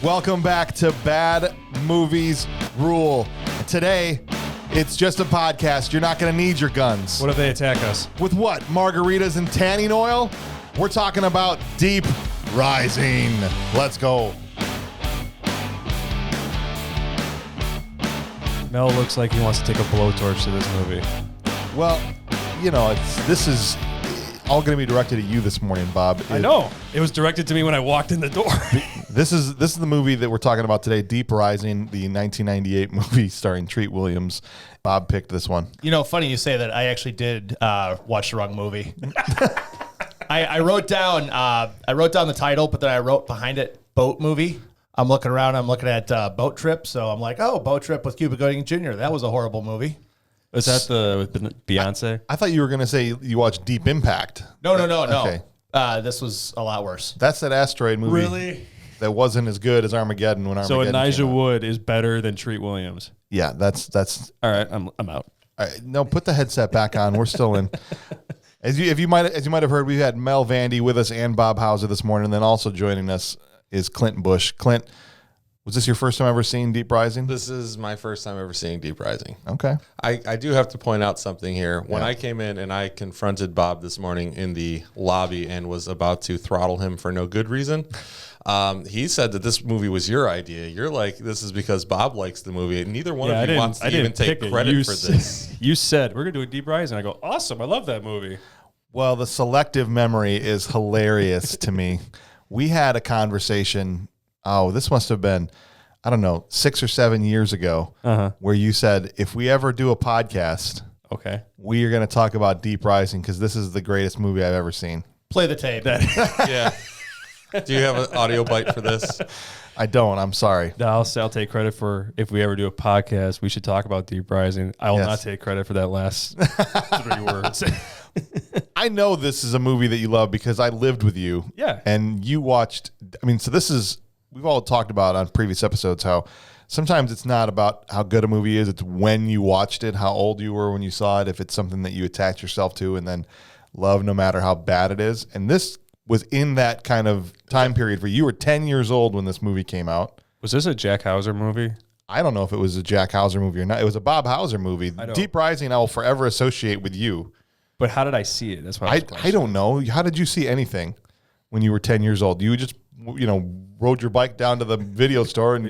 Welcome back to Bad Movies Rule. Today, it's just a podcast. You're not going to need your guns. What if they attack us? With what? Margaritas and tanning oil? We're talking about Deep Rising. Let's go. Mel looks like he wants to take a blowtorch to this movie. Well, you know, this is all going to be directed at you this morning, Bob. I know. It was directed to me when I walked in the door. This is the movie that we're talking about today, Deep Rising, the 1998 movie starring Treat Williams. Bob picked this one. You know, funny you say that. I actually did watch the wrong movie. I wrote down the title, but then I wrote behind it boat movie. I'm looking around. I'm looking at Boat Trip, so I'm like, oh, Boat Trip with Cuba Gooding Jr. That was a horrible movie. Was that with Beyonce? I thought you were going to say you watched Deep Impact. No. Okay. This was a lot worse. That's that asteroid movie. Really? That wasn't as good as Armageddon when Armageddon So came out. Wood is better than Treat Williams. Yeah, that's all right. I'm out. All right, no, put the headset back on. We're still in. As you might have heard, we've had Mel Vandy with us and Bob Hauser this morning, and then also joining us is Clint Bush. Clint, was this your first time ever seeing Deep Rising? This is my first time ever seeing Deep Rising. Okay. I do have to point out something here. When Yeah. I came in and I confronted Bob this morning in the lobby and was about to throttle him for no good reason, he said that this movie was your idea. You're like, this is because Bob likes the movie. Neither one of you wants to even take credit for this. You said, we're going to do a Deep Rising. I go, awesome. I love that movie. Well, the selective memory is hilarious to me. We had a conversation, this must have been, I don't know, 6 or 7 years ago, where you said, if we ever do a podcast, okay, we are going to talk about Deep Rising because this is the greatest movie I've ever seen. Play the tape. Yeah. Do you have an audio bite for this? I don't. I'm sorry. I'll take credit for if we ever do a podcast, we should talk about Deep Rising. I will not take credit for that last 3 words. I know this is a movie that you love because I lived with you. Yeah. And you watched, so this is, we've all talked about on previous episodes how sometimes it's not about how good a movie is, it's when you watched it, how old you were when you saw it, if it's something that you attach yourself to and then love no matter how bad it is. And this was in that kind of time period where you were 10 years old when this movie came out. Was this a Jack Hauser movie? I don't know if it was a Jack Hauser movie or not. It was a Bob Hauser movie. Deep Rising I will forever associate with you. But how did I see it? That's what I don't know. How did you see anything when you were 10 years old? You just, rode your bike down to the video store and,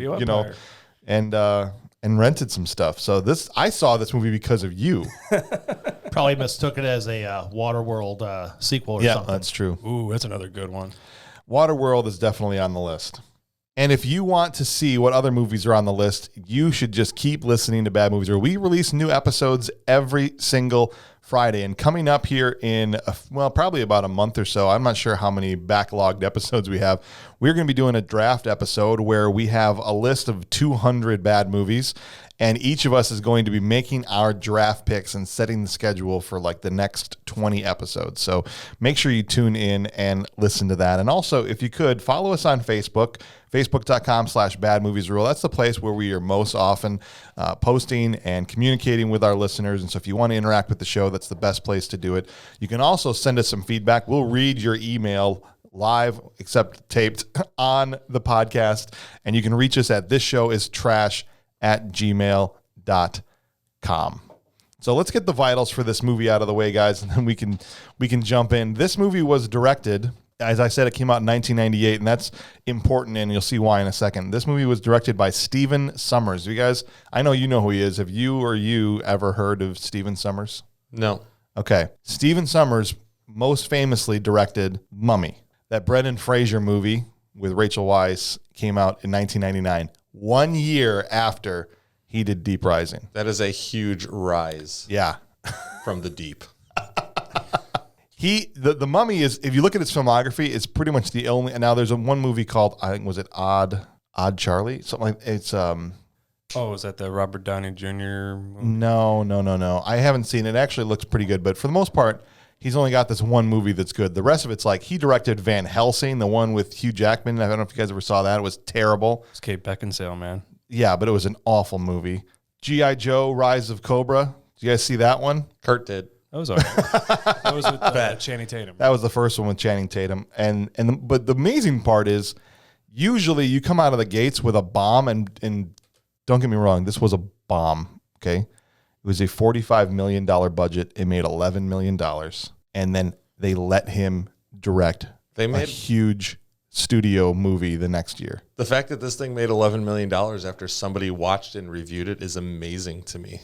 and rented some stuff. So I saw this movie because of you. Probably mistook it as a Waterworld sequel or something. Yeah, that's true. Ooh, that's another good one. Waterworld is definitely on the list. And if you want to see what other movies are on the list, you should just keep listening to Bad Movies Rule. We release new episodes every single Friday. And coming up here in, probably about a month or so, I'm not sure how many backlogged episodes we have. We're going to be doing a draft episode where we have a list of 200 bad movies. And each of us is going to be making our draft picks and setting the schedule for like the next 20 episodes. So make sure you tune in and listen to that. And also, if you could, follow us on Facebook, facebook.com/badmoviesrule. That's the place where we are most often posting and communicating with our listeners. And so if you want to interact with the show, that's the best place to do it. You can also send us some feedback. We'll read your email live, except taped, on the podcast. And you can reach us at thisshowis trash@gmail.com. So let's get the vitals for this movie out of the way, guys, and then we can jump in. This movie was directed, as I said, it came out in 1998, and that's important, and you'll see why in a second. This movie was directed by Stephen Sommers. You guys, I know you know who he is. Have you ever heard of Stephen Sommers? No. Okay. Stephen Sommers most famously directed Mummy. That Brendan Fraser movie with Rachel Weisz came out in 1999, 1 year after he did Deep Rising. That is a huge rise. Yeah. From the deep. The Mummy is, if you look at his filmography, it's pretty much the only, and now there's one movie called, I think, was it Odd Charlie? Something like, it's, Oh, is that the Robert Downey Jr. movie? No. I haven't seen it. It actually looks pretty good, but for the most part, he's only got this one movie that's good. The rest of it's like, he directed Van Helsing, the one with Hugh Jackman. I don't know if you guys ever saw that. It was terrible. It's Kate Beckinsale, man. Yeah, but it was an awful movie. G.I. Joe, Rise of Cobra. Did you guys see that one? Kurt did. That was all right. That was with Channing Tatum. That was the first one with Channing Tatum. But the amazing part is Usually you come out of the gates with a bomb, and don't get me wrong, this was a bomb, okay? It was a $45 million budget. It made $11 million, and then they let him direct a huge studio movie the next year. The fact that this thing made $11 million after somebody watched and reviewed it is amazing to me.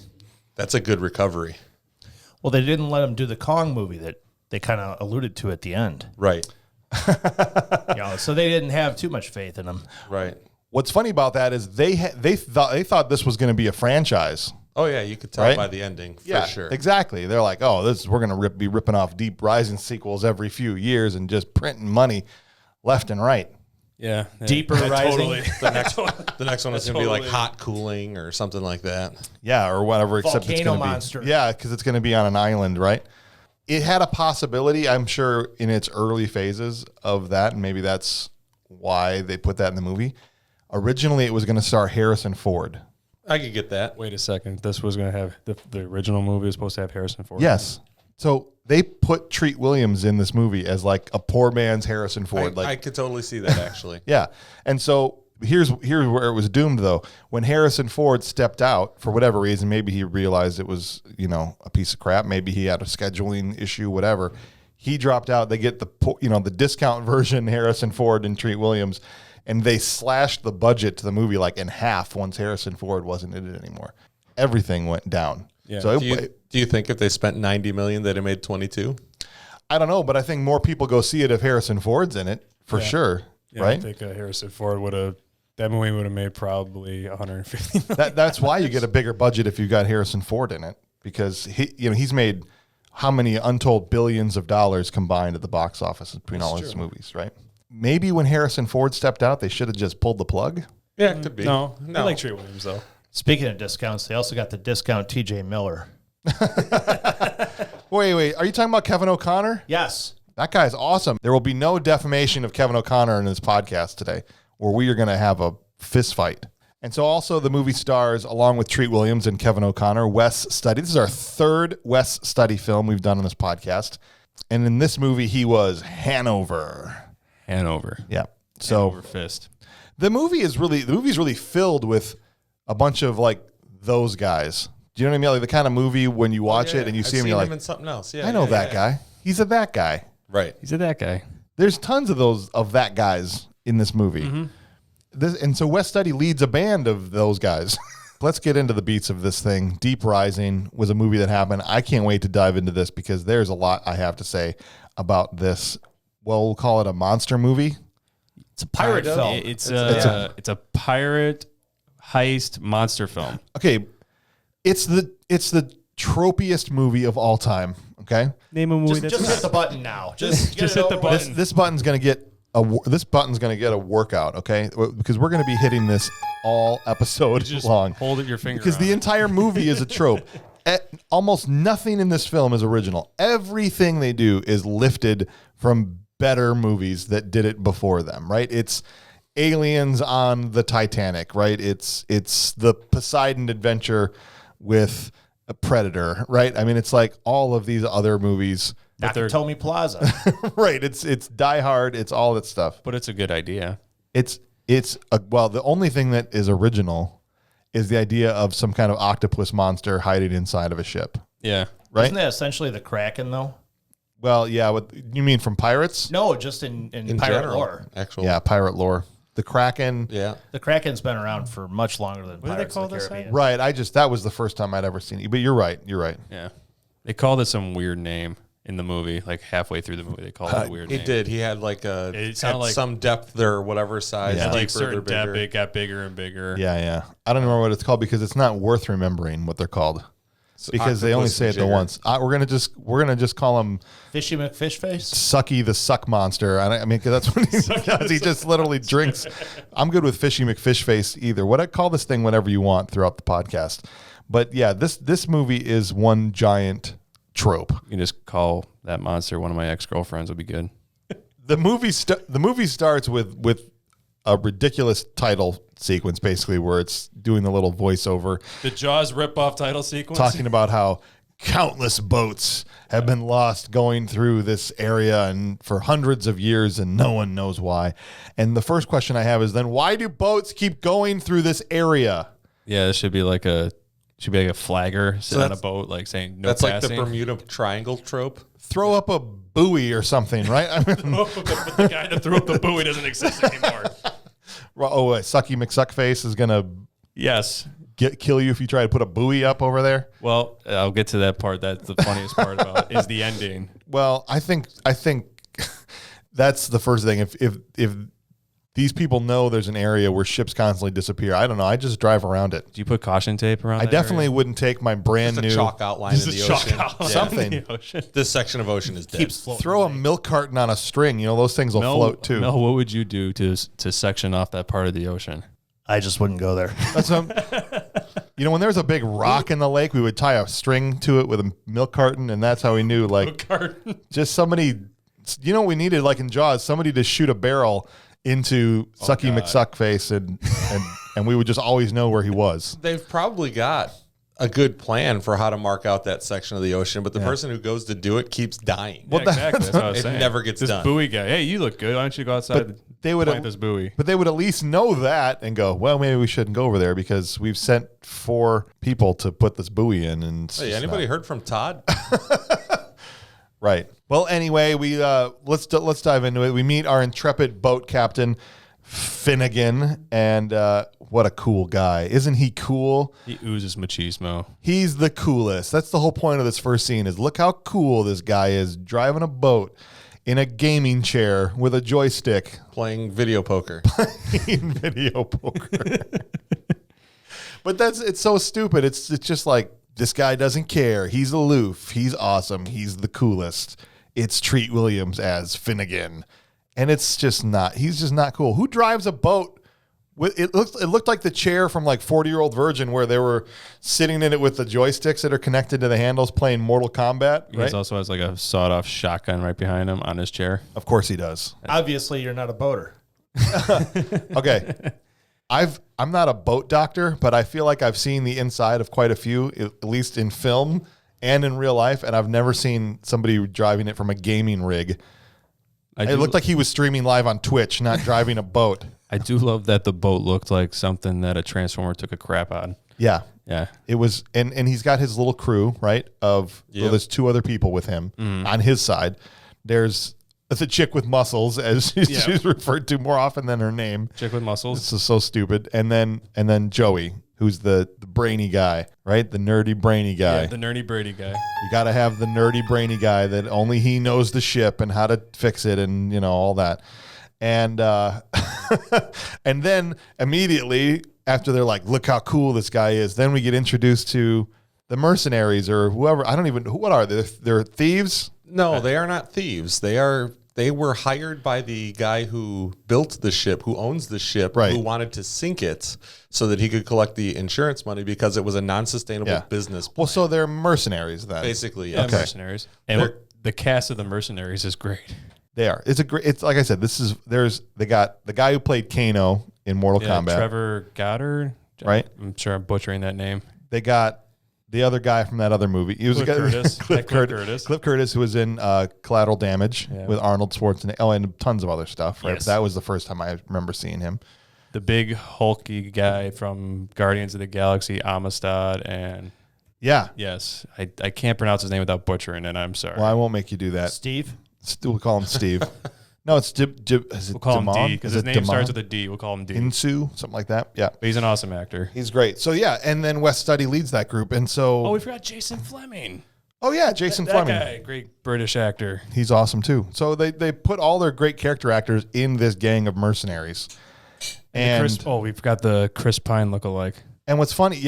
That's a good recovery. Well, they didn't let him do the Kong movie that they kind of alluded to at the end. Right. So they didn't have too much faith in him. Right. What's funny about that is they thought this was going to be a franchise. Oh, yeah, you could tell by the ending, for sure. Exactly. They're like, oh, we're going to be ripping off Deep Rising sequels every few years and just printing money left and right. Yeah. Deeper Rising. Totally. The next one is going to be like Hot Cooling or something like that. Yeah, or whatever. Except it's Volcano going to Monster. be, yeah, because it's going to be on an island, right? It had a possibility, I'm sure, in its early phases of that, and maybe that's why they put that in the movie. Originally, it was going to star Harrison Ford. I could get that. Wait a second. This was going to have the original movie was supposed to have Harrison Ford. Yes. So they put Treat Williams in this movie as like a poor man's Harrison Ford. I could totally see that, actually. Yeah. And so here's where it was doomed, though. When Harrison Ford stepped out, for whatever reason, maybe he realized it was, a piece of crap. Maybe he had a scheduling issue, whatever. He dropped out. They get the discount version, Harrison Ford and Treat Williams. And they slashed the budget to the movie like in half once Harrison Ford wasn't in it anymore. Everything went down. Yeah. So Do you think if they spent $90 million, they'd have made 22? I don't know, but I think more people go see it if Harrison Ford's in it for sure. Yeah, right? I think Harrison Ford that movie would have made probably $150 million. That's why you get a bigger budget if you got Harrison Ford in it, because he's made how many untold billions of dollars combined at the box office between all his movies, right? Maybe when Harrison Ford stepped out, they should have just pulled the plug. Yeah, it could be. No. I like Treat Williams, though. Speaking of discounts, they also got the discount TJ Miller. Wait. Are you talking about Kevin O'Connor? Yes. That guy's awesome. There will be no defamation of Kevin O'Connor in this podcast today, or we are going to have a fist fight. And so also the movie stars, along with Treat Williams and Kevin O'Connor, Wes Studi. This is our third Wes Studi film we've done on this podcast. And in this movie, he was Hanover. Yeah. So Hanover Fist. the movie's really filled with a bunch of like those guys. Do you know what I mean? Like the kind of movie when you watch it and you see him, you're like, in something else. Yeah, I know that guy. He's a that guy. Right. He's that guy. There's tons of that guys in this movie. Mm-hmm. And so Wes Studi leads a band of those guys. Let's get into the beats of this thing. Deep Rising was a movie that happened. I can't wait to dive into this because there's a lot I have to say about this. Well, we'll call it a monster movie. It's a pirate film. It's a pirate heist monster film. Okay, it's the tropiest movie of all time. Okay, Name a movie Just hit the button now. Just hit the button. this button's gonna get a workout. Okay, because we're gonna be hitting this all episode Just long. hold it your finger Because the entire movie is a trope. Almost nothing in this film is original. Everything they do is lifted from better movies that did it before them, right? It's aliens on the Titanic, right? It's the Poseidon Adventure with a Predator, right? I mean, it's like all of these other movies. Nakatomi Plaza. Right. It's Die Hard. It's all that stuff. But it's a good idea. The only thing that is original is the idea of some kind of octopus monster hiding inside of a ship. Yeah. Right? Isn't that essentially the Kraken, though? Well, yeah. What you mean from pirates? No, just in pirate general, lore. Actually. Yeah, pirate lore. The Kraken. Yeah. The Kraken's been around for much longer than What do they Pirates call of the this Caribbean. Right. That was the first time I'd ever seen it. But you're right. Yeah. They called it some weird name in the movie. Like halfway through the movie, they called it a weird name. He did. He had like It sounded like some depth or whatever size. Yeah. like Deeper, certain they're depth, bigger. it got bigger and bigger. Yeah. I don't remember what it's called because it's not worth remembering what they're called. Because they only Octopus say it and the Jigger. once. We're gonna just call him Fishy McFishface? Sucky the Suck Monster. I mean, because that's what he does. He just literally drinks. I'm good with Fishy McFishface either. What I call this thing whatever you want throughout the podcast. But yeah, this movie is one giant trope. You can just call that monster one of my ex-girlfriends would be good. The movie starts with a ridiculous title sequence, basically, where it's doing the little voiceover The Jaws rip-off title sequence. talking about how countless boats have been lost going through this area and for hundreds of years, and no one knows why. And the first question I have is then why do boats keep going through this area? Yeah, it should be like a flagger sitting on a boat, like saying no passing. That's like the Bermuda Triangle trope. Throw up a buoy or something, right? I mean, the guy that threw up the buoy doesn't exist anymore. Sucky McSuckface is gonna kill you if you try to put a buoy up over there. Well, I'll get to that part. That's the funniest part about it, is the ending. Well, I think that's the first thing. If these people know there's an area where ships constantly disappear, I don't know. I just drive around it. Do you put caution tape around? I definitely wouldn't take my brand new chalk outline in the ocean. Something. This section of ocean is dead. Throw a milk carton on a string. You know, those things will float too. Mel, what would you do to section off that part of the ocean? I just wouldn't go there. That's when there's a big rock in the lake, we would tie a string to it with a milk carton, and that's how we knew, like, just somebody, what we needed, like in Jaws, somebody to shoot a barrel into Sucky McSuckface, and we would just always know where he was. They've probably got a good plan for how to mark out that section of the ocean, but the person who goes to do it keeps dying. Yeah, exactly. That's what I was saying. It never gets this done. Buoy guy, hey, you look good. Why don't you go outside and plant this buoy? But they would at least know that and go, well, maybe we shouldn't go over there because we've sent 4 people to put this buoy in. And hey, anybody heard from Todd? Right. Well, anyway, we let's dive into it. We meet our intrepid boat captain, Finnegan, and what a cool guy. Isn't he cool? He oozes machismo. He's the coolest. That's the whole point of this first scene is look how cool this guy is driving a boat in a gaming chair with a joystick. Playing video poker. But it's so stupid. It's just like, this guy doesn't care. He's aloof. He's awesome. He's the coolest. It's Treat Williams as Finnegan. And it's just not. He's just not cool. Who drives a boat? It looked like the chair from like 40-Year-Old Virgin where they were sitting in it with the joysticks that are connected to the handles playing Mortal Kombat. He also has like a sawed-off shotgun right behind him on his chair. Of course he does. Obviously, you're not a boater. Okay. I'm not a boat doctor, but I feel like I've seen the inside of quite a few, at least in film and in real life, and I've never seen somebody driving it from a gaming rig. It looked like he was streaming live on Twitch, not driving a boat. I do love that the boat looked like something that a Transformer took a crap on. Yeah. Yeah. It was, and he's got his little crew, right? Well, there's 2 other people with him on his side. There's a chick with muscles, as she's referred to more often than her name. Chick with muscles. This is so stupid. And then Joey, who's the brainy guy, right? The nerdy brainy guy. Yeah, the nerdy Brady guy. You got to have the nerdy brainy guy that only he knows the ship and how to fix it and, all that. And and then immediately after they're like, look how cool this guy is, then we get introduced to the mercenaries or whoever. What are they? They're thieves? No, they are not thieves. They were hired by the guy who built the ship, who owns the ship, who wanted to sink it so that he could collect the insurance money because it was a non-sustainable business plan. Well, so they're mercenaries then. Basically, yeah. Okay. Mercenaries. And the cast of the Mercenaries is great. They are. It's like I said, they got the guy who played Kano in Mortal Kombat. Trevor Goddard. Right? I'm sure I'm butchering that name. They got the other guy from that other movie. He was Cliff Curtis. Cliff Curtis, who was in Collateral Damage with Arnold Schwarzenegger. Oh, and tons of other stuff. Right, yes. That was the first time I remember seeing him. The big hulky guy from Guardians of the Galaxy, Amistad, and yes, I can't pronounce his name without butchering it. I'm sorry. Well, I won't make you do that. Steve. We'll call him Steve. No, it's we'll call him D because his name starts with a D. We'll call him D. Insu, something like that. Yeah, but he's an awesome actor. He's great. So and then West Studi leads that group, and so we forgot Jason Fleming. Oh yeah, Jason Fleming, that guy, great British actor. He's awesome too. So they put all their great character actors in this gang of mercenaries, and we forgot the Chris Pine lookalike. And what's funny,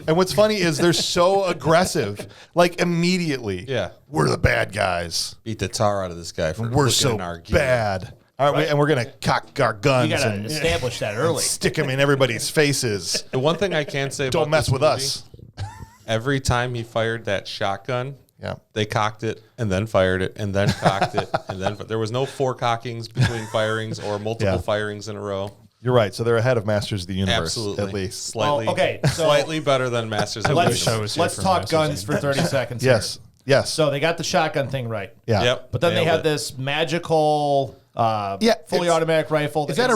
and what's funny is they're so aggressive, like immediately. Yeah, we're the bad guys. Beat the tar out of this guy. We're so bad. All right, and we're gonna cock our guns. You gotta establish that early. Stick them in everybody's faces. The one thing I can say, don't mess with us. Every time he fired that shotgun, they cocked it and then fired it and then cocked it and then there was no 4 cockings between firings or multiple firings in a row. You're right. So they're ahead of Masters of the Universe, Absolutely. at least. Slightly, okay, so slightly better than Masters of the Universe. Let's talk guns for 30 seconds. Yes. Here. Yes. So they got the shotgun thing right. Yeah. Yep. But then they Nailed had it. this magical fully automatic rifle. Is that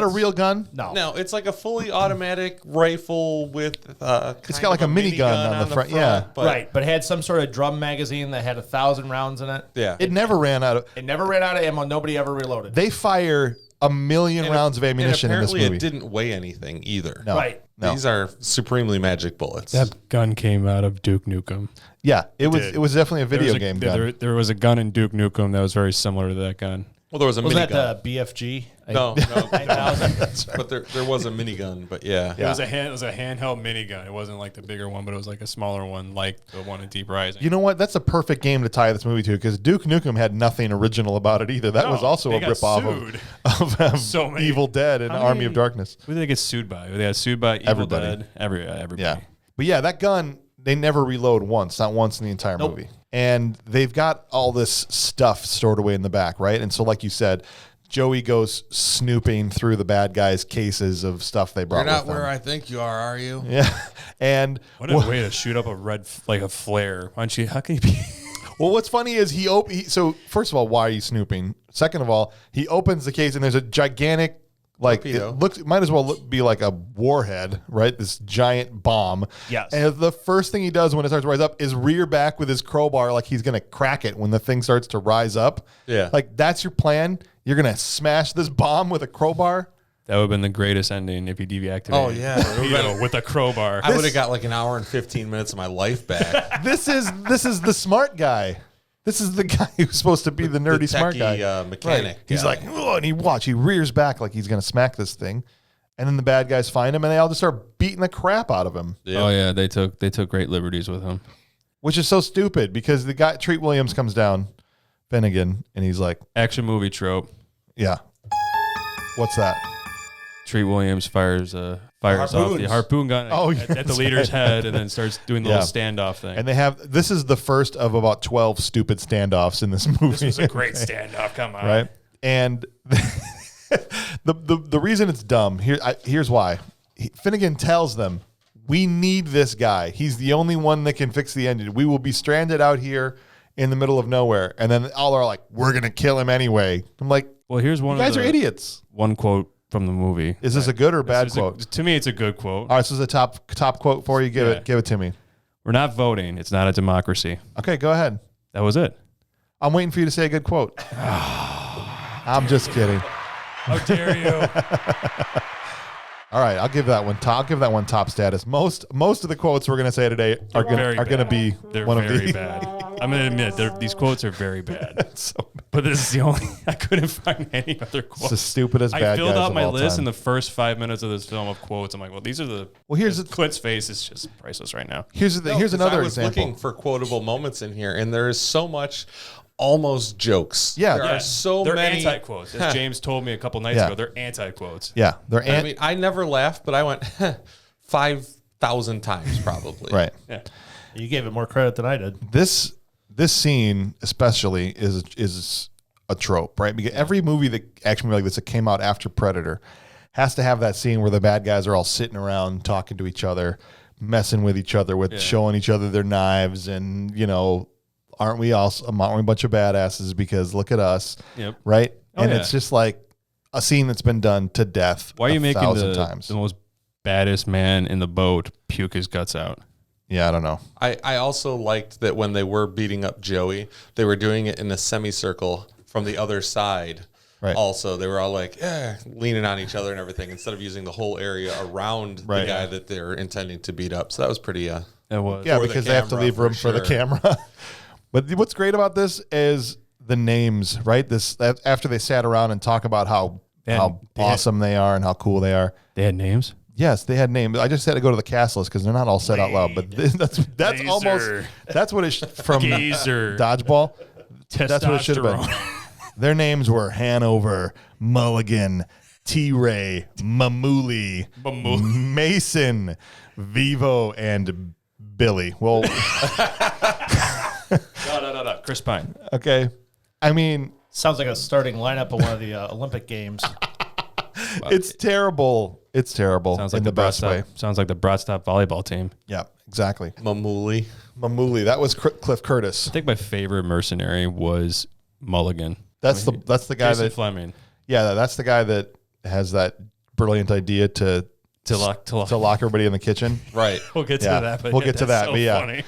a real gun? No. No, it's like a fully automatic rifle with It's got like a minigun on the front. Yeah. Right, but it had some sort of drum magazine that had 1,000 rounds in it. Yeah. It never ran out of. It never ran out of ammo. Nobody ever reloaded. They fire 1 million rounds of ammunition in this movie. Apparently, it didn't weigh anything either. No. Right. No. These are supremely magic bullets. That gun came out of Duke Nukem. Yeah, it was definitely a video game gun. There was a gun in Duke Nukem that was very similar to that gun. Well, there was a Wasn't minigun. that the BFG? No, but there was a minigun. But yeah, It was a handheld minigun. It wasn't like the bigger one, but it was like a smaller one, like the one in Deep Rising. You know what? That's a perfect game to tie this movie to because Duke Nukem had nothing original about it either. That was also a ripoff of So many. Evil Dead and Army of Darkness. Who did they get sued by? They got sued by Evil Everybody. Dead. Everybody. Yeah. But yeah, that gun, they never reload once, not once in the entire movie. And they've got all this stuff stored away in the back, right? And so, like you said, Joey goes snooping through the bad guys' cases of stuff they brought you're not with them. where I think you are you? Yeah. And What a way to shoot up a red, like a flare. Why don't you, how can you be? well, what's funny is so first of all, why are you snooping? Second of all, he opens the case and there's a gigantic, like torpedo. it might as well be like a warhead, right? This giant bomb. Yes. And the first thing he does when it starts to rise up is rear back with his crowbar, like he's gonna crack it when the thing starts to rise up. Yeah. Like that's your plan. You're gonna smash this bomb with a crowbar. That would have been the greatest ending if he deactivated. Oh, yeah. torpedo with a crowbar. I would have got like an hour and 15 minutes of my life back. This is the smart guy. This is the guy who's supposed to be the nerdy smart guy. mechanic. Right. He's guy. like, oh, and he rears back like he's gonna smack this thing, and then the bad guys find him and they all just start beating the crap out of him, Oh yeah, they took great liberties with him. which is so stupid because the guy Treat Williams comes down, Finnegan, and he's like, Action movie trope. yeah, what's that? Treat Williams fires off the harpoon gun at the leader's head and then starts doing the little standoff thing. And this is the first of about 12 stupid standoffs in this movie. This was a great standoff. Come on, right? And the reason it's dumb here's why. Finnegan tells them, "We need this guy. He's the only one that can fix the engine. We will be stranded out here in the middle of nowhere." And then all are like, "We're gonna kill him anyway." I'm like, Well, here's one. "You guys are idiots." One quote from the movie. Is this a good or bad quote? To me, it's a good quote. All right, so this is a top quote for you. Give it to me. We're not voting. It's not a democracy. Okay, go ahead. That was it. I'm waiting for you to say a good quote. I'm just kidding. How dare you? All right, I'll give that one top status. Most of the quotes we're going to say today are going to be They're one very of the bad. I'm going to admit these quotes are very bad. so, But this is the only. I couldn't find any other it's quotes. the stupidest bad I filled guys out of my all list time. in the first 5 minutes of this film of quotes. I'm like, well, these are the. Clint's face is just priceless right now. Here's 'Cause another I was example. looking for quotable moments in here, and there is so much almost jokes. Yeah. there Yeah. are so They're many anti-quotes. As James told me a couple nights Yeah. ago, they're anti-quotes. Yeah, they're I mean, I never laughed, but I went 5,000 times probably. right. Yeah. You gave it more credit than I did. This scene especially is a trope, right? Because every action movie like this that came out after Predator has to have that scene where the bad guys are all sitting around talking to each other, messing with each other, showing each other their knives, and aren't we a bunch of badasses because look at us, Yep. right? Oh, And yeah. it's just like a scene that's been done to death. Why are you making 1,000 times? the most baddest man in the boat puke his guts out? Yeah, I don't know. I also liked that when they were beating up Joey, they were doing it in a semicircle from the other side. Right. Also, they were all like, leaning on each other and everything instead of using the whole area around the Right. guy that they're intending to beat up. So that was pretty. It was. Yeah, For the because they have to camera, leave room for for the sure. camera. But what's great about this is the names, right? After they sat around and talk about how awesome they are and how cool they are. They had names. Yes, they had names. I just had to go to the cast list because they're not all said out loud. But that's Laser. almost what it from Gazer. Dodgeball. That's what it should have been. Testosterone. Their names were Hanover, Mulligan, T-Ray, Mamuli, Mason, Vivo, and Billy. Well, No. Chris Pine. okay. I mean, Sounds like a starting lineup of one of the Olympic Games. It's terrible. It's terrible. Sounds like in the best way. Sounds like the Broadstop volleyball team. Yeah, exactly. Mamuli. That was Cliff Curtis. I think my favorite mercenary was Mulligan. That's the guy Jason that Fleming. Yeah, that's the guy that has that brilliant idea to lock everybody in the kitchen. Right. We'll get to that. We'll get to that. So but yeah, funny.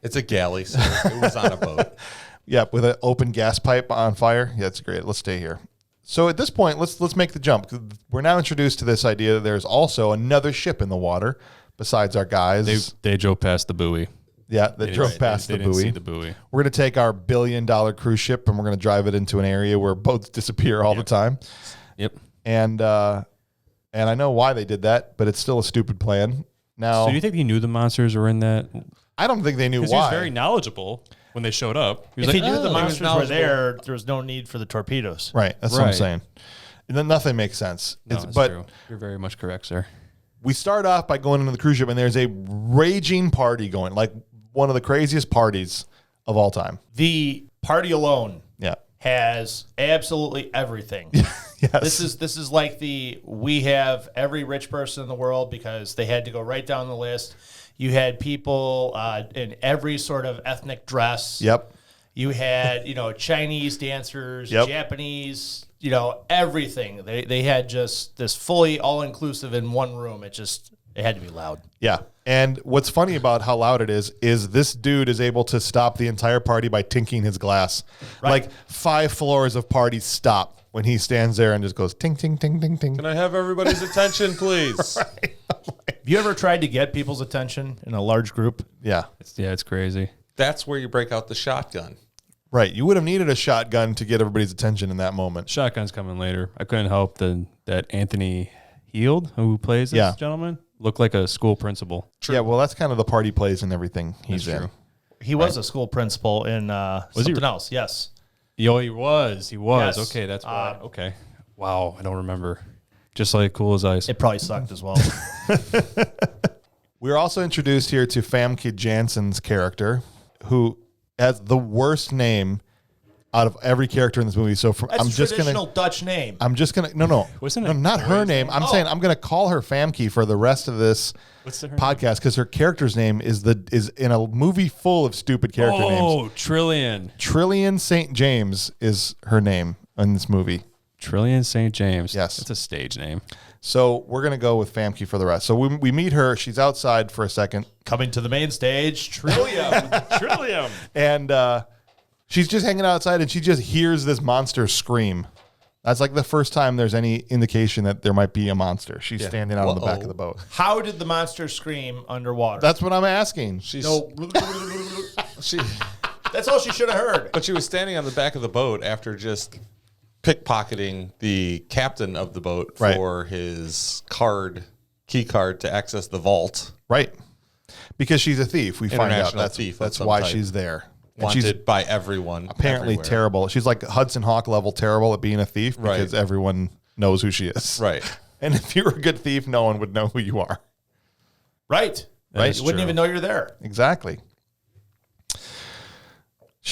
It's a galley, so it was on a boat. Yeah, with an open gas pipe on fire. Yeah, that's great. Let's stay here. So at this point, let's make the jump. We're now introduced to this idea that there's also another ship in the water besides our guys. They drove past the buoy. Yeah, they drove past the They didn't buoy. see the buoy. We're going to take our $1 billion cruise ship and we're going to drive it into an area where boats disappear all the time. Yep. And I know why they did that, but it's still a stupid plan. Now, So do you think he knew the monsters were in that? I don't think they knew why. Because he was very knowledgeable when they showed up. He was If like, he knew the "Oh." monsters were there was no need for the torpedoes. Right, that's what I'm Right. saying. And then nothing makes sense. No, that's but true. You're very much correct, sir. we start off by going into the cruise ship, and there's a raging party going, like one of the craziest parties of all time. The party alone Yeah. has absolutely everything. Yes. This is like we have every rich person in the world because they had to go right down the list. You had people in every sort of ethnic dress. Yep. You had, Chinese dancers, Yep. Japanese, everything. They had just this fully all-inclusive in one room. It had to be loud. Yeah. And what's funny about how loud it is this dude is able to stop the entire party by tinking his glass. Right. Like 5 floors of parties stop when he stands there and just goes ting, ting, ting, ting, ting. Can I have everybody's attention, please? Have you ever tried to get people's attention in a large group? Yeah. It's crazy. That's where you break out the shotgun. Right. You would have needed a shotgun to get everybody's attention in that moment. Shotgun's coming later. I couldn't help that Anthony Heald, who plays this gentleman, looked like a school principal. Yeah, well, that's kind of the party plays and everything he's in. true. He was a school principal in something else. Yes. Yo, he was. Yes. Okay, that's why. Okay. Wow, I don't remember. Just like Cool as Ice. It probably sucked as well. We're also introduced here to Famke Jansen's character, who has the worst name out of every character in this movie. So That's a traditional Dutch name. Wasn't it No, not her name. I'm saying I'm going to call her Famke for the rest of this podcast because her character's name is in a movie full of stupid character names. Oh, Trillian. Trillian St. James is her name in this movie. Trillian St. James. Yes. It's a stage name. So we're going to go with Famke for the rest. So we meet her. She's outside for a second. Coming to the main stage, Trillium. Trillium. And she's just hanging outside and she just hears this monster scream. That's like the first time there's any indication that there might be a monster. She's standing out on the back of the boat. How did the monster scream underwater? That's what I'm asking. She, That's all she should have heard. but she was standing on the back of the boat after just pickpocketing the captain of the boat Right. for his key card to access the vault. Right. Because she's a thief. We find out International that's thief of that's some why type. she's there. And she's Wanted by everyone. apparently everywhere. terrible. She's like Hudson Hawk level terrible at being a thief because Right. everyone knows who she is. Right. And if you were a good thief, no one would know who you are. Right. Right. You wouldn't even know you're there. Exactly.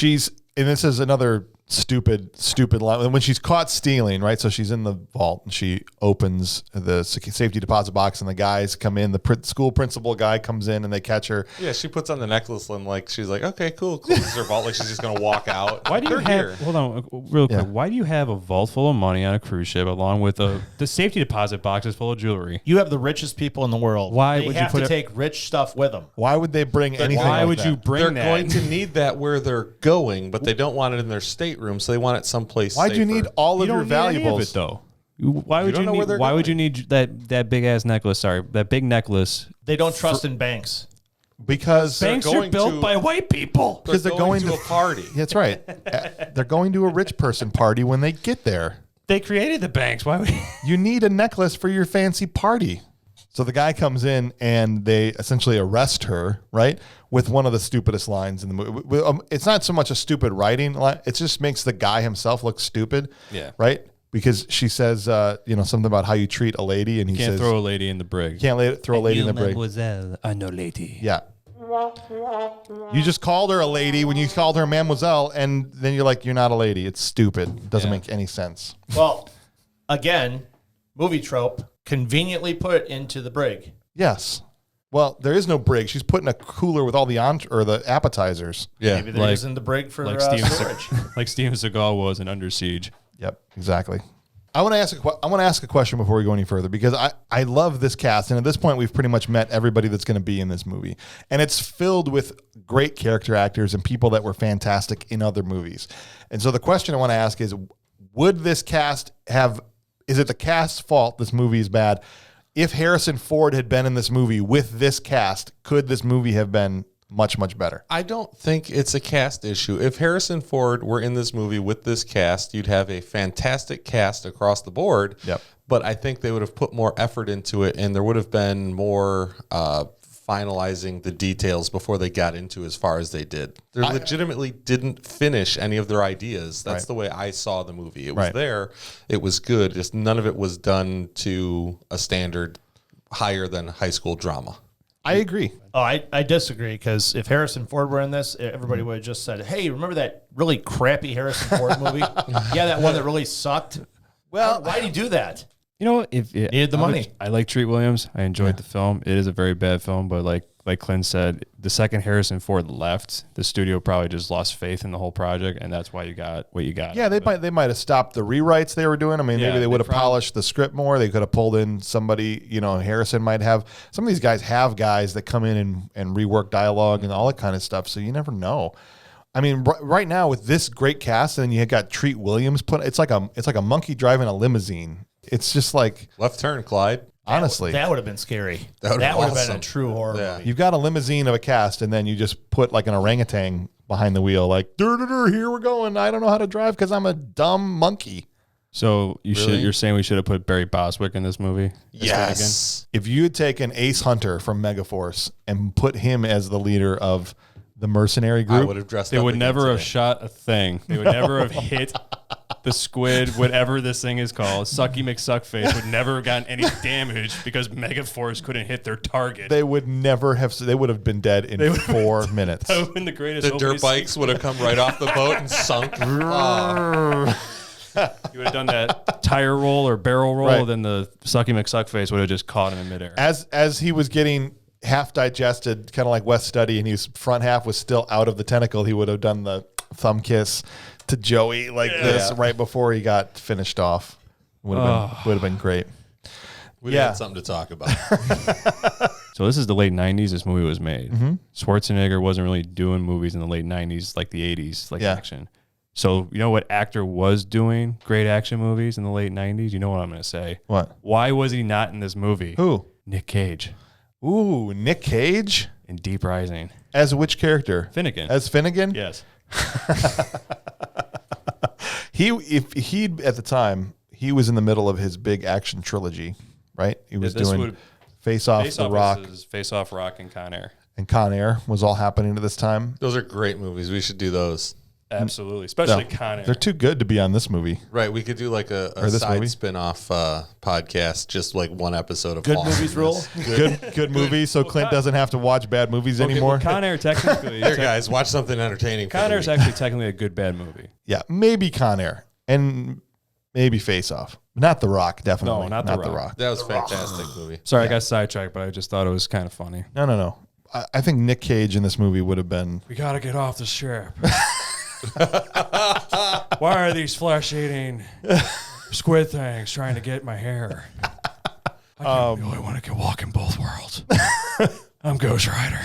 And this is another stupid line. When she's caught stealing, right? So she's in the vault and she opens the safety deposit box and the guys come in. The school principal guy comes in and they catch her. Yeah, she puts on the necklace and she's like, okay, cool. Closes her vault like she's just going to walk out. Why do you have? Hold on, real quick. Yeah. Why do you have a vault full of money on a cruise ship along with the safety deposit boxes full of jewelry? You have the richest people in the world. Why they would you have put to it- take rich stuff with them? Why would they bring anything Why like would that? you bring They're that? going to need that where they're going, but they don't want it in their stateroom, so they want it someplace Why'd you safer. need all You of your don't need any of valuables? it though. Why would don't you know where need? they're Why would you going. need that big ass necklace? Sorry, that big necklace. They don't trust in banks. Because Banks are going built to- by white people. because they're going to a party. That's right. They're going to a rich person party when they get there. They created the banks. Why would? You need a necklace for your fancy party. So the guy comes in and they essentially arrest her, right? With one of the stupidest lines in the movie. It's not so much a stupid writing line. It just makes the guy himself look stupid. Yeah. Right? Because she says, something about how you treat a lady. And he Can't says, throw a lady in the brig. can't throw a lady in the brig. Mademoiselle, I know lady. Yeah. You just called her a lady when you called her mademoiselle. And then you're like, you're not a lady. It's stupid. It doesn't make any sense. Well, again, movie trope conveniently put into the brig. Yes. Well, there is no brig. She's putting a cooler with all the the appetizers. Yeah. Maybe they're using the brig for storage. Like Steven Seagal was in Under Siege. Yep, exactly. I want to ask a question before we go any further, because I love this cast, and at this point we've pretty much met everybody that's going to be in this movie, and it's filled with great character actors and people that were fantastic in other movies. And so the question I want to ask is, would this cast is it the cast's fault this movie is bad? If Harrison Ford had been in this movie with this cast, could this movie have been much, much better? I don't think it's a cast issue. If Harrison Ford were in this movie with this cast, you'd have a fantastic cast across the board. Yep. But I think they would have put more effort into it, and there would have been more finalizing the details before they got into as far as they did. They legitimately didn't finish any of their ideas. That's the way I saw the movie. It was there. It was good. Just none of it was done to a standard higher than high school drama. I agree. Oh, I disagree, because if Harrison Ford were in this, everybody would have just said, hey, remember that really crappy Harrison Ford movie? Yeah, that one that really sucked. Well, why'd he do that? You know, if it needed the money. I like Treat Williams. I enjoyed the film. It is a very bad film, but like Clint said, the second Harrison Ford left, the studio probably just lost faith in the whole project, and that's why you got what you got. Yeah, they might have stopped the rewrites they were doing. I mean, maybe they would have polished the script more. They could have pulled in somebody. You know, Harrison might have. Some of these guys have guys that come in and rework dialogue and all that kind of stuff. So you never know. I mean, right now with this great cast, and you got Treat Williams it's like a monkey driving a limousine. It's just like Left Turn, Clyde. Honestly, that would have been scary. That would have been a true horror movie. You've got a limousine of a cast, and then you just put like an orangutan behind the wheel, like, here we're going. I don't know how to drive because I'm a dumb monkey. So you're saying we should have put Barry Bostwick in this movie? Yes. If you had taken Ace Hunter from Megaforce and put him as the leader of the mercenary group, I would have dressed They up would again never have today. shot a thing. They would never have hit the squid, whatever this thing is called. Sucky McSuckface would never have gotten any damage because Megaforce couldn't hit their target. they would never have. They would have been dead in 4 minutes. That would have been the greatest. The dirt bikes would have come right off the boat and sunk. You would have done that tire roll or barrel roll, then the Sucky McSuckface would have just caught him in midair. As he was getting half digested, kind of like West Studi, and his front half was still out of the tentacle, he would have done the thumb kiss to Joey like this right before he got finished off. Would have been great. We had something to talk about. So this is the late 90s this movie was made. Schwarzenegger wasn't really doing movies in the late 90s like the 80s, like action. So you know what actor was doing great action movies in the late 90s? You know what I'm going to say. What? Why was he not in this movie? Who? Nick Cage. Ooh, Nick Cage? In Deep Rising. As which character? Finnegan. As Finnegan? Yes. At the time, he was in the middle of his big action trilogy, right? He was doing Face Off, The Rock. Face Off, Rock, and Con Air. And Con Air was all happening at this time. Those are great movies. We should do those. Absolutely. Especially Con Air. They're too good to be on this movie. Right. We could do like a side spin-off podcast, just like one episode of Good movies rule. Good movie, so Clint doesn't have to watch bad movies anymore. Well, Con Air technically. Here, guys, watch something entertaining. Con Air is actually technically a good bad movie. Yeah, maybe Con Air and maybe Face Off. Not The Rock, definitely. No, not The Rock. That was a fantastic movie. Sorry, I got sidetracked, but I just thought it was kind of funny. No. I think Nick Cage in this movie would have been. We got to get off the ship. Why are these flesh-eating squid things trying to get my hair? I really want to get walking both worlds. I'm Ghost Rider.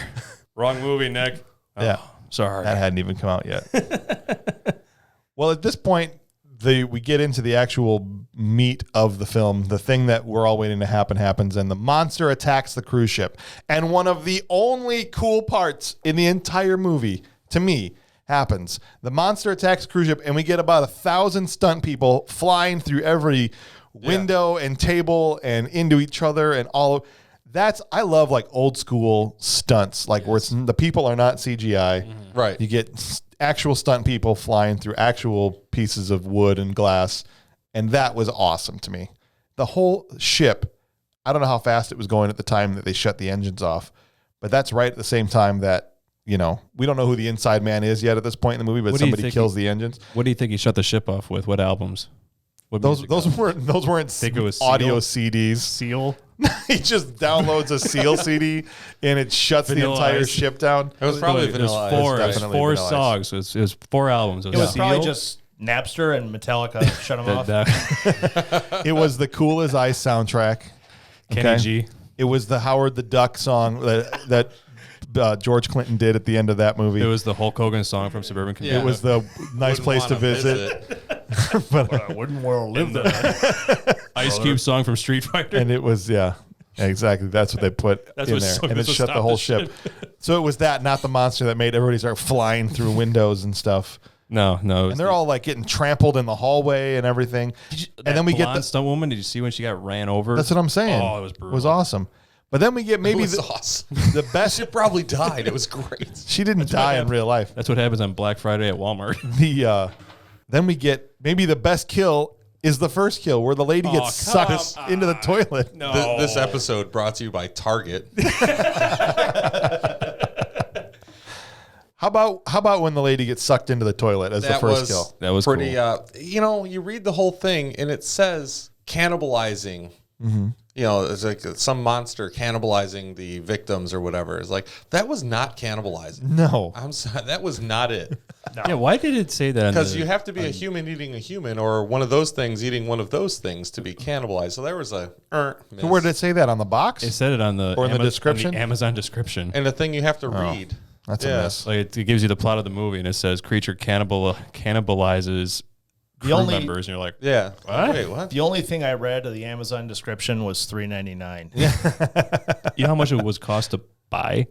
Wrong movie, Nick. Yeah. Sorry. That hadn't even come out yet. Well, at this point, we get into the actual meat of the film. The thing that we're all waiting to happen happens, and the monster attacks the cruise ship. And one of the only cool parts in the entire movie, to me, happens. The monster attacks the cruise ship, and we get about 1,000 stunt people flying through every window and table and into each other and all. I love like old school stunts, like where the people are not CGI. Right. You get actual stunt people flying through actual pieces of wood and glass, and that was awesome to me. The whole ship, I don't know how fast it was going at the time that they shut the engines off, but that's right at the same time that, you know, we don't know who the inside man is yet at this point in the movie, but somebody kills the engines. What do you think he shut the ship off with? What albums? What Those music weren't think it was audio Seal? CDs. Seal. He just downloads a Seal CD and it shuts the Vanilla entire Ice. ship down. It was probably It was Vanilla Ice. four. It was definitely four Vanilla Ice. songs. It was 4 albums. It was probably Seal, just Napster and Metallica shut them off. It was the Cool as Ice soundtrack. Kenny G. It was the Howard the Duck song that George Clinton did at the end of that movie. It was the Hulk Hogan song from Suburban Commando. It was the nice Wouldn't place to wanna visit. I wouldn't want to live there. Ice Cube song from Street Fighter. And it was, exactly. That's what they put That's in what there. so- And it that's what shut the stopped whole the ship. So it was that, not the monster that made everybody start flying through windows and stuff. No. And they're all like getting trampled in the hallway and everything. And then we get the stunt woman. Did you see when she got ran over? That's what I'm saying. Oh, it was brutal. It was awesome. But then we get maybe It was awesome. the best. She probably died. It was great. She didn't die in real life. That's what happens on Black Friday at Walmart. Then we get maybe the best kill is the first kill where the lady gets sucked into the toilet. No. This episode brought to you by Target. How about when the lady gets sucked into the toilet as the first kill? That was pretty. cool. You read the whole thing and it says cannibalizing. Mm-hmm. It's like some monster cannibalizing the victims or whatever. It's like that was not cannibalizing. No. I'm sorry, that was not it. Yeah, why did it say that? Because you have to be a human eating a human, or one of those things eating one of those things to be cannibalized. So there was a miss. So where did it say that on the box? It said it on the Or in the description? on the Amazon description. And the thing you have to read. That's a miss. Like it gives you the plot of the movie, and it says creature cannibalizes crew members, and you're like, Yeah. What? Wait, what? The only thing I read of the Amazon description was $3.99. you know how much it was cost to buy?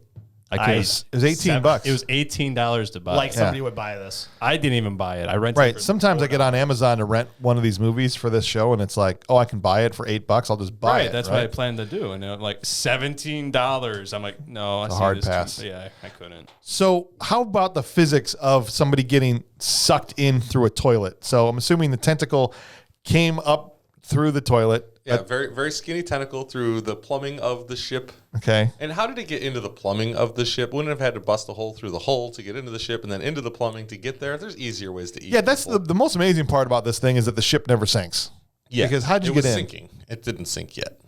It was $18. It was $18 to buy. Like somebody would buy this. I didn't even buy it. I rented. Right. It for Sometimes I get on Amazon to rent one of these movies for this show, and it's like, oh, I can buy it for $8. I'll just buy it. That's what I planned to do, and they're like $17. I'm like, no, I a see hard this pass. Yeah, I couldn't. So how about the physics of somebody getting sucked in through a toilet? So I'm assuming the tentacle came up through the toilet. Yeah, very very skinny tentacle through the plumbing of the ship. Okay. And how did it get into the plumbing of the ship? Wouldn't it have had to bust a hole through the hull to get into the ship and then into the plumbing to get there? There's easier ways to eat. Yeah, that's people. the most amazing part about this thing is that the ship never sinks. Yeah, Because how'd you it get was in? sinking. It didn't sink yet.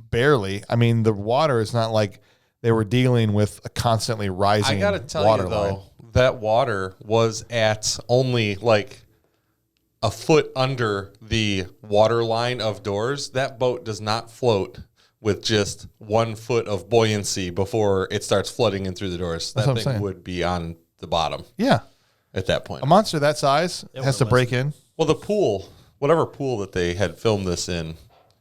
Barely. I mean, the water is not like they were dealing with a constantly rising I gotta tell water you though, line. that water was at only like a foot under the water line of doors. That boat does not float with just 1 foot of buoyancy before it starts flooding in through the doors. That's That what I'm thing saying. would be on the bottom Yeah. at that point. A monster that size has to break in. Well, the pool, whatever pool that they had filmed this in,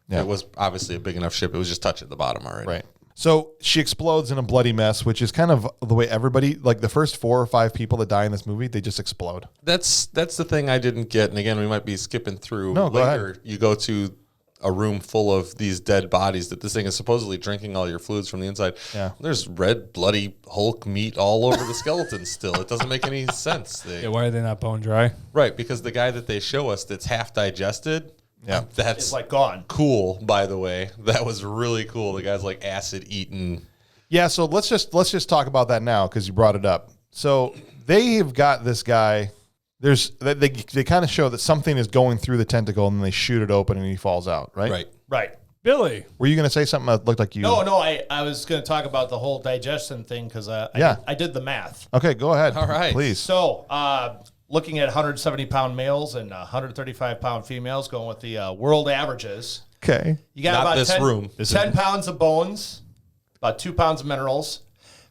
Yeah. it was obviously a big enough ship. It was just touching the bottom already. Right. So she explodes in a bloody mess, which is kind of the way everybody, like the first 4 or 5 people that die in this movie, they just explode. That's the thing I didn't get. And again, we might be skipping through. No, go later. ahead. You go to a room full of these dead bodies that this thing is supposedly drinking all your fluids from the inside. Yeah. There's red, bloody Hulk meat all over the skeleton still. It doesn't make any sense. Yeah, why are they not bone dry? Right, because the guy that they show us that's half digested, that's It's like gone. cool, by the way. That was really cool. The guy's like acid eating. Yeah, so let's just talk about that now because you brought it up. So they have got this guy. They kind of show that something is going through the tentacle and then they shoot it open and he falls out, right? Right. Right. Billy. Were you going to say something that looked like you? No, I was going to talk about the whole digestion thing because I did the math. Okay, go ahead. All right. Please. So, looking at 170-pound males and 135-pound females, going with the world averages, Okay. you got Not about this 10, room. 10 pounds of bones, about 2 pounds of minerals.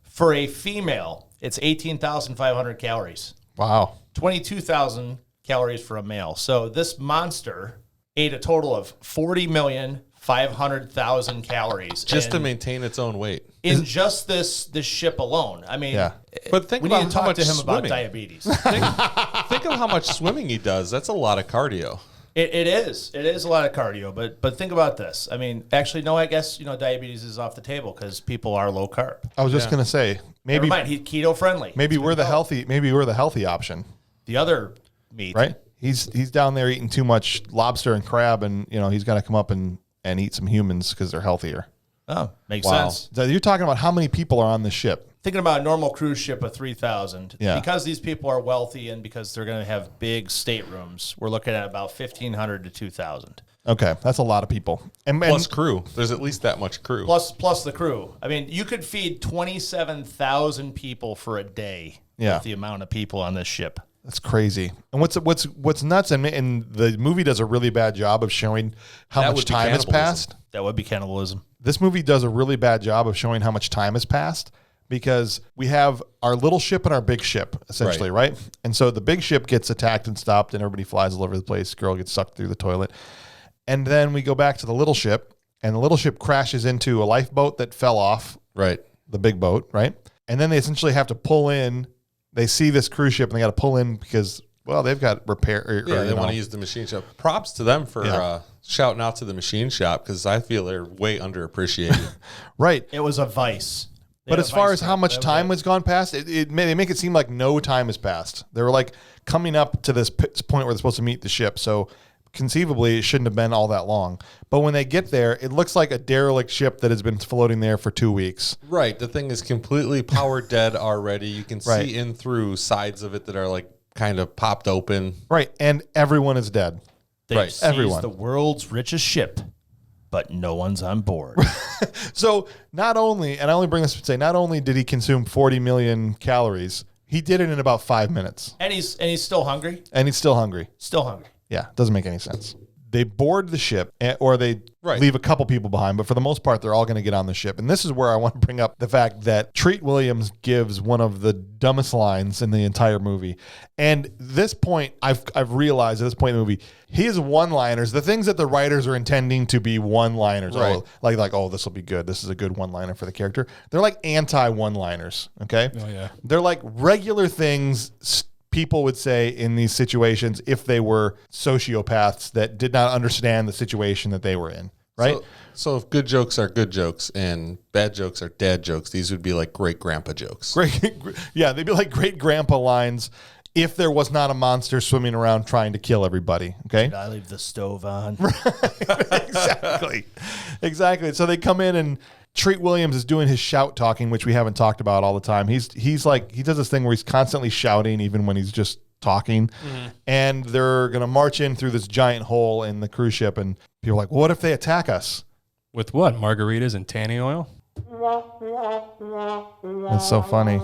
For a female, it's 18,500 calories, Wow. 22,000 calories for a male. So this monster ate a total of 40,500,000 calories Just to in- maintain its own weight. in just this ship alone. I mean, Yeah. But think we about need to how talk much to him about swimming. diabetes. Think of how much swimming he does. That's a lot of cardio. It is a lot of cardio, but think about this. I mean, actually, no, I guess diabetes is off the table because people are low carb. I was just going to say Never maybe mind, he's keto friendly. maybe we're the healthy option, The other meat, right? He's down there eating too much lobster and crab, and he's got to come up and eat some humans because they're healthier. Oh, makes Wow. sense. So you're talking about how many people are on the ship. Thinking about a normal cruise ship of 3,000. Yeah. Because these people are wealthy and because they're going to have big staterooms, we're looking at about 1,500 to 2,000. Okay, that's a lot of people. And Plus crew. There's at least that much crew. Plus the crew. I mean, you could feed 27,000 people for a day Yeah. with the amount of people on this ship. that's crazy. And what's nuts, and the movie does a really bad job of showing how That much would be time has cannibalism. passed. That would be cannibalism. This movie does a really bad job of showing how much time has passed because we have our little ship and our big ship, essentially, right? And so the big ship gets attacked and stopped, and everybody flies all over the place. Girl gets sucked through the toilet. And then we go back to the little ship, and the little ship crashes into a lifeboat that fell off Right. the big boat, right? And then they essentially have to pull in. They see this cruise ship, and they got to pull in because, well, they've got repair. Yeah, they want to use the machine shop. Props to them for Yeah. shouting out to the machine shop because I feel they're way underappreciated. Right. It was a vice. They But had as a far vice as grip. how much That was time it. has gone past, they make it seem like no time has passed. They were like coming up to this point where they're supposed to meet the ship. So conceivably, it shouldn't have been all that long. But when they get there, it looks like a derelict ship that has been floating there for 2 weeks. Right. The thing is completely power dead already. You can Right. see in through sides of it that are like kind of popped open. Right. And everyone is dead. They've Right. seized Everyone. the world's richest ship, but no one's on board. So not only, and I only bring this to say, not only did he consume 40 million calories, he did it in about 5 minutes. and he's still hungry. And he's still hungry. Still hungry. Yeah, doesn't make any sense. They board the ship or they Right. leave a couple people behind, but for the most part, they're all going to get on the ship. And this is where I want to bring up the fact that Treat Williams gives one of the dumbest lines in the entire movie. And this point, I've realized at this point in the movie, his one-liners, the things that the writers are intending to be one-liners, Right. oh, this will be good. This is a good one-liner for the character. They're like anti-one-liners, okay? Oh, yeah. They're like regular things people would say in these situations if they were sociopaths that did not understand the situation that they were in, right? So if good jokes are good jokes and bad jokes are dad jokes, these would be like great grandpa jokes. Yeah, they'd be like great grandpa lines if there was not a monster swimming around trying to kill everybody, okay? Did I leave the stove on? Exactly. So they come in and Treat Williams is doing his shout talking, which we haven't talked about all the time. He's like, he does this thing where he's constantly shouting even when he's just talking. And they're going to march in through this giant hole in the cruise ship. And people are like, well, what if they attack us? With what? Margaritas and tanning oil? It's so funny.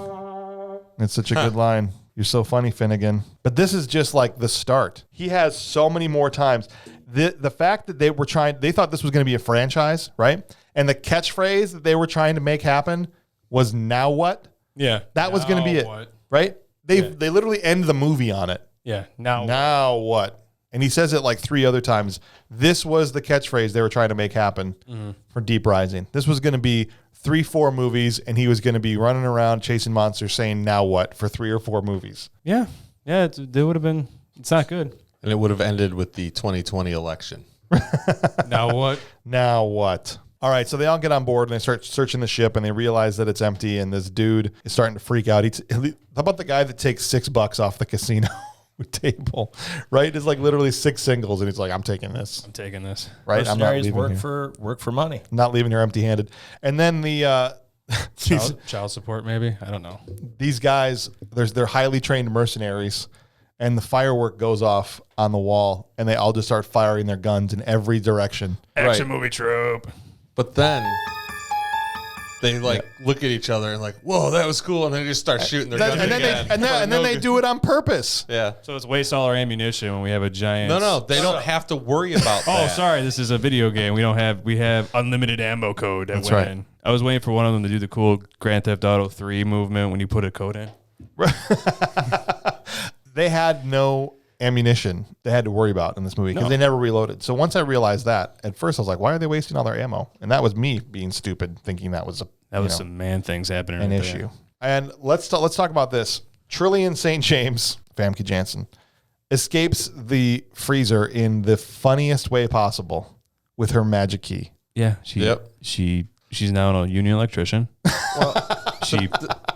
It's such a good line. You're so funny, Finnegan. But this is just like the start. He has so many more times. The fact that they thought this was going to be a franchise, right? And the catchphrase that they were trying to make happen was "now what?" Yeah. That was going to be it, What? right? They literally end the movie on it. Yeah. Now. Now what? And he says it like 3 other times. This was the catchphrase they were trying to make happen for Deep Rising. This was going to be 3-4 movies, and he was going to be running around chasing monsters saying "now what" for 3 or 4 movies. Yeah. Yeah. It would have been. It's not good. And it would have ended with the 2020 election. Now what? Now what? All right, so they all get on board and they start searching the ship and they realize that it's empty and this dude is starting to freak out. How about the guy that takes $6 off the casino table, right? It's like literally 6 singles and he's like, I'm taking this, I'm taking this. right? I'm not Mercenaries leaving here. work for money. Not leaving here empty-handed. And then the Child support, maybe? I don't know. these guys, they're highly trained mercenaries and the firework goes off on the wall and they all just start firing their guns in every direction. Action movie trope. But then they look at each other and like, whoa, that was cool. And then they just start shooting their guns And again. then they do it on purpose. Yeah. So it's waste all our ammunition when we have a giant. No, they don't have to worry about Oh, that. sorry. This is a video game. We have unlimited ammo code at That's right. win. I was waiting for one of them to do the cool Grand Theft Auto 3 movement when you put a code in. They had no ammunition they had to worry about in this movie because they never reloaded. So once I realized that, at first I was like, why are they wasting all their ammo? And that was me being stupid, thinking that was Some man things happening. an right issue. there. And let's talk about this. Trillian St. James, Famke Jansen, escapes the freezer in the funniest way possible with her magic key. Yeah. Yep. She's now a union electrician. She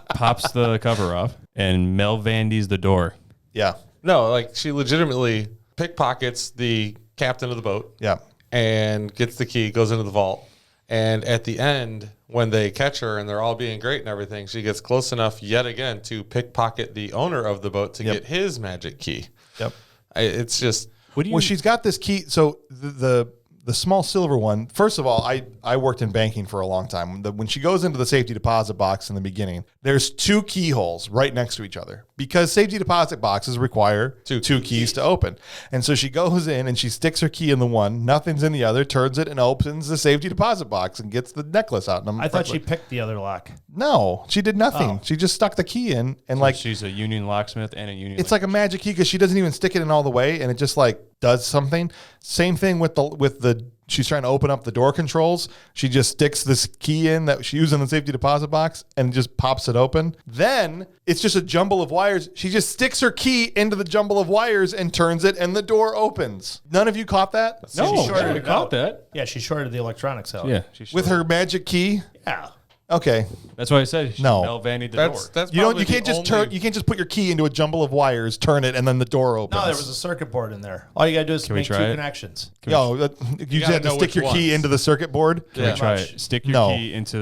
pops the cover off and Mel Vandy's the door. Yeah. No, like she legitimately pickpockets the captain of the boat Yeah. and gets the key, goes into the vault. And at the end, when they catch her and they're all being great and everything, she gets close enough yet again to pickpocket the owner of the boat to get his magic key. Yep. It's just... Well, she's got this key. So the small silver one, first of all, I worked in banking for a long time. When she goes into the safety deposit box in the beginning, there's 2 keyholes right next to each other because safety deposit boxes require two keys to open. And so she goes in and she sticks her key in the one, nothing's in the other, turns it and opens the safety deposit box and gets the necklace out. And I thought she picked the other lock. No, she did nothing. Oh. She just stuck the key in and like she's a union locksmith and a union. it's like a magic key because she doesn't even stick it in all the way and it just like does something. Same thing with the she's trying to open up the door controls. She just sticks this key in that she used in the safety deposit box and just pops it open. Then it's just a jumble of wires. She just sticks her key into the jumble of wires and turns it and the door opens. None of you caught that? no, She shorted we it caught out. that. Yeah, she shorted the electronics out. Yeah, With her magic key? Yeah. Okay. that's why I said she No. Melvannied the door. That's You probably can't the just only- you can't just put your key into a jumble of wires, turn it, and then the door opens. No, there was a circuit board in there. All you got to do is we make 2 try it? connections. you just gotta had to know stick which your key ones. into the circuit board. Can we Yeah. try Much. it? Stick your No. key into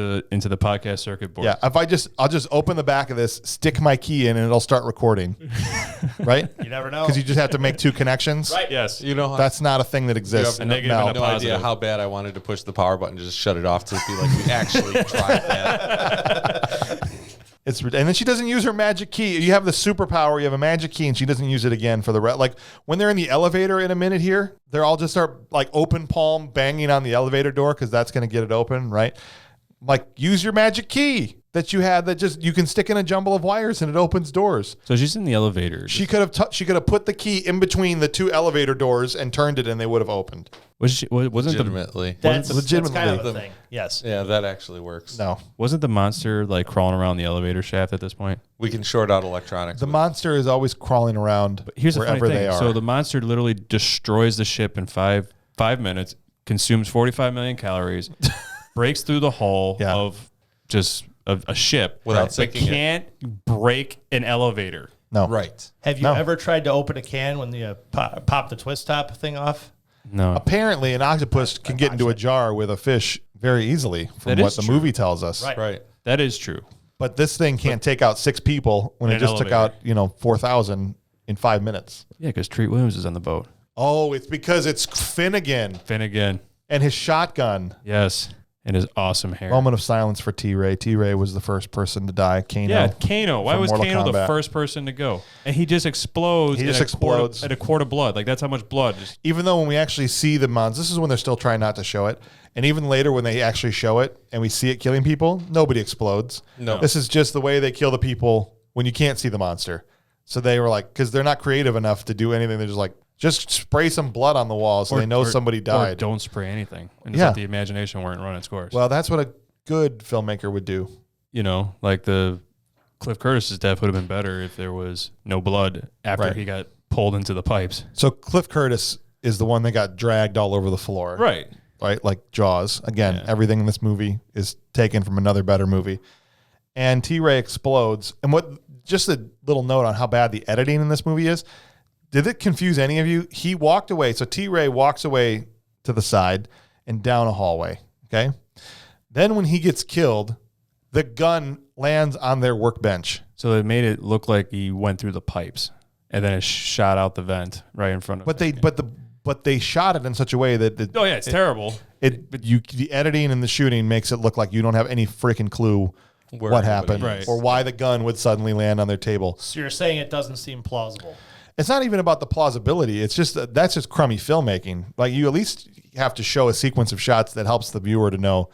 the podcast circuit board. Yeah, if I'll just open the back of this, stick my key in, and it'll start recording. Right? You never know. Because you just have to make 2 connections. Right. Yes. You know, That's not a thing that exists. You have a negative No. and a no idea positive. how bad I wanted to push the power button to just shut it off to be like, we actually tried that. And then she doesn't use her magic key. You have the superpower. You have a magic key, and she doesn't use it again for the rest. Like when they're in the elevator in a minute here, they're all just start like open palm banging on the elevator door because that's going to get it open, right? Like use your magic key that you had that just you can stick in a jumble of wires and it opens doors. So she's in the elevator. She could have put the key in between the 2 elevator doors and turned it, and they would have opened. wasn't Legitimately. That's kind legitimately. of a thing. Yes. Yeah, that actually works. No, the monster like crawling around the elevator shaft at this point? We can short out electronics. the monster is always crawling around Here's the funny wherever thing. they are. So the monster literally destroys the ship in five minutes, consumes 45 million calories, breaks through the hull Yeah. of just a ship Without but sinking it. can't break an elevator. no, Right. Have you No. ever tried to open a can when you pop the twist top thing off? No. Apparently, an octopus can get into a jar with a fish very easily, from That what is the true. movie tells us. Right. Right. That is true. But this thing can't take out 6 people when In it an just took out, elevator. 4,000 in 5 minutes. Yeah, because Treat Williams is on the boat. Oh, it's because it's Finnegan Finnegan. and his shotgun. Yes. And his awesome hair. Moment of silence for T-Ray. T-Ray was the first person to die. Kano. Yeah, Kano. Why from was Mortal Kano the Kombat. first person to go? And he just explodes. He just in explodes. at a quart of blood. Like that's how much blood. Just, Even though when we actually see the monster, this is when they're still trying not to show it. And even later when they actually show it and we see it killing people, nobody explodes. No. This is just the way they kill the people when you can't see the monster. So they were like, because they're not creative enough to do anything. They're just like, just spray some blood on the wall so they know somebody Or died. don't spray anything. And just Yeah. let the imagination weren't running its course. Well, that's what a good filmmaker would do. Like the Cliff Curtis's death would have been better if there was no blood after Right. he got pulled into the pipes. So Cliff Curtis is the one that got dragged all over the floor. Right. Right? Like Jaws. Again, Yeah. everything in this movie is taken from another better movie. And T-Ray explodes. And just a little note on how bad the editing in this movie is. Did it confuse any of you? He walked away. So T-Ray walks away to the side and down a hallway. Okay. Then when he gets killed, the gun lands on their workbench. So it made it look like he went through the pipes and then it shot out the vent right in front of him. But they shot it in such a way that Oh yeah, it's terrible. the editing and the shooting makes it look like you don't have any freaking clue Where what everybody happened is. or why the gun would suddenly land on their table. So you're saying it doesn't seem plausible. It's not even about the plausibility. It's just that's just crummy filmmaking. Like you at least have to show a sequence of shots that helps the viewer to know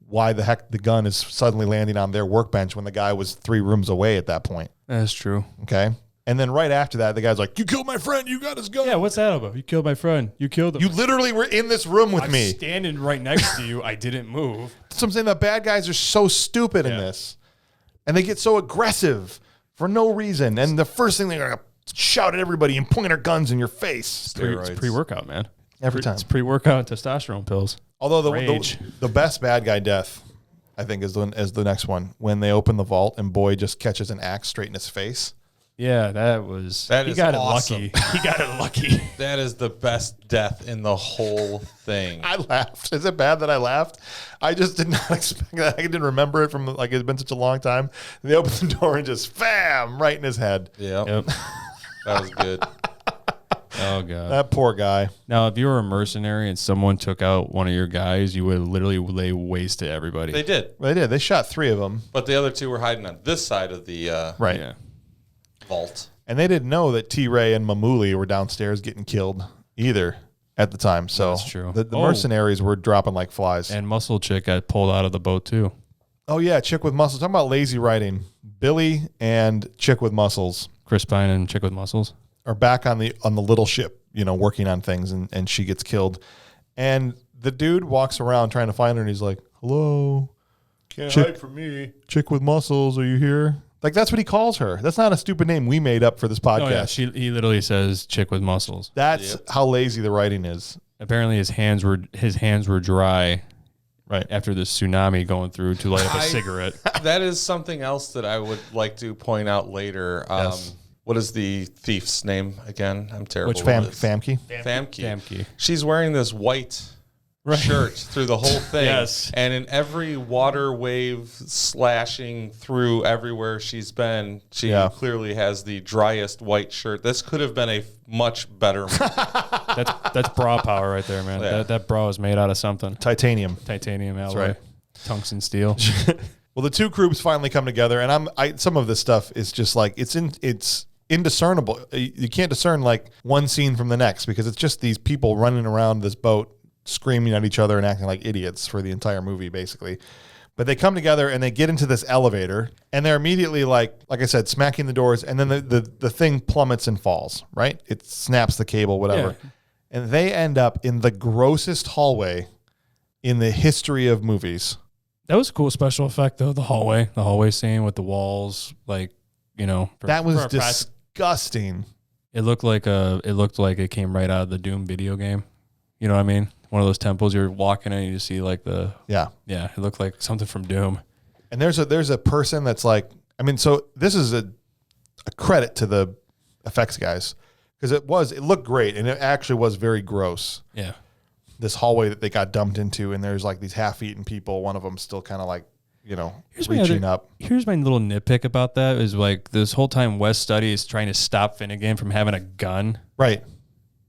why the heck the gun is suddenly landing on their workbench when the guy was 3 rooms away at that point. That's true. Okay. And then right after that, the guy's like, "You killed my friend. You got his gun." Yeah, what's that about? You killed my friend. You killed him. You literally were in this room with I'm me. standing right next to you. I didn't move. So I'm saying the bad guys are so stupid in Yeah. this. And they get so aggressive for no reason. And the first thing they're going to shout at everybody and point their guns in your face It's pre-workout, man. every time. It's pre-workout testosterone pills. Although Rage. the best bad guy death, I think, is the next one. When they open the vault and Boy just catches an axe straight in his face. Yeah, He he got awesome. it lucky. He got it lucky. That is the best death in the whole thing. I laughed. Is it bad that I laughed? I just did not expect that. I didn't remember it from like it's been such a long time. They opened the door and just bam, right in his head. Yep. Yep. That was good. Oh god. That poor guy. Now, if you were a mercenary and someone took out one of your guys, you would literally lay waste to everybody. They did. They did. They shot 3 of them. But the other 2 were hiding on this side of the Right. Yeah. vault. And they didn't know that T-Ray and Mamuli were downstairs getting killed either at the time. So That's true. The mercenaries were dropping like flies. And Muscle Chick got pulled out of the boat too. Oh yeah, Chick with Muscles. Talking about lazy writing. Billy and Chick with Muscles Chris Pine and Chick with Muscles. are back on the little ship, working on things, and she gets killed. And the dude walks around trying to find her, and he's like, "Hello, Can't Chick- hide from me. Chick with Muscles, are you here?" Like that's what he calls her. That's not a stupid name we made up for this podcast. Oh yeah, he literally says Chick with Muscles. That's how lazy the writing is. Apparently his hands were dry Right. after the tsunami going through to light up a cigarette. That is something else that I would like to point out later. Yes. What is the thief's name again? I'm terrible. Which with this. Famke? Famke. She's wearing this white shirt through the whole thing. Yes. And in every water wave slashing through everywhere she's been, she clearly has the driest white shirt. This could have been a much better movie. That's bra power right there, man. Yeah. That bra is made out of something. Titanium. Titanium alloy. right. Tungsten steel. Well, the 2 groups finally come together, and some of this stuff is just like it's indiscernible. You can't discern like one scene from the next because it's just these people running around this boat, screaming at each other and acting like idiots for the entire movie, basically. But they come together and they get into this elevator, and they're immediately like I said, smacking the doors, and then the thing plummets and falls. Right, it snaps the cable, whatever, and they end up in the grossest hallway in the history of movies. That was a cool special effect though. The hallway scene with the walls, like That was disgusting. It looked like it came right out of the Doom video game. You know what I mean? One of those temples you're walking in, and you see like it looked like something from Doom. And there's a person that's like, so this is a credit to the effects guys because it looked great and it actually was very gross. Yeah. This hallway that they got dumped into, and there's like these half-eaten people. One of them still kind of like, reaching up. Here's my little nitpick about that is like this whole time Wes Studi is trying to stop Finnegan from having a gun. Right.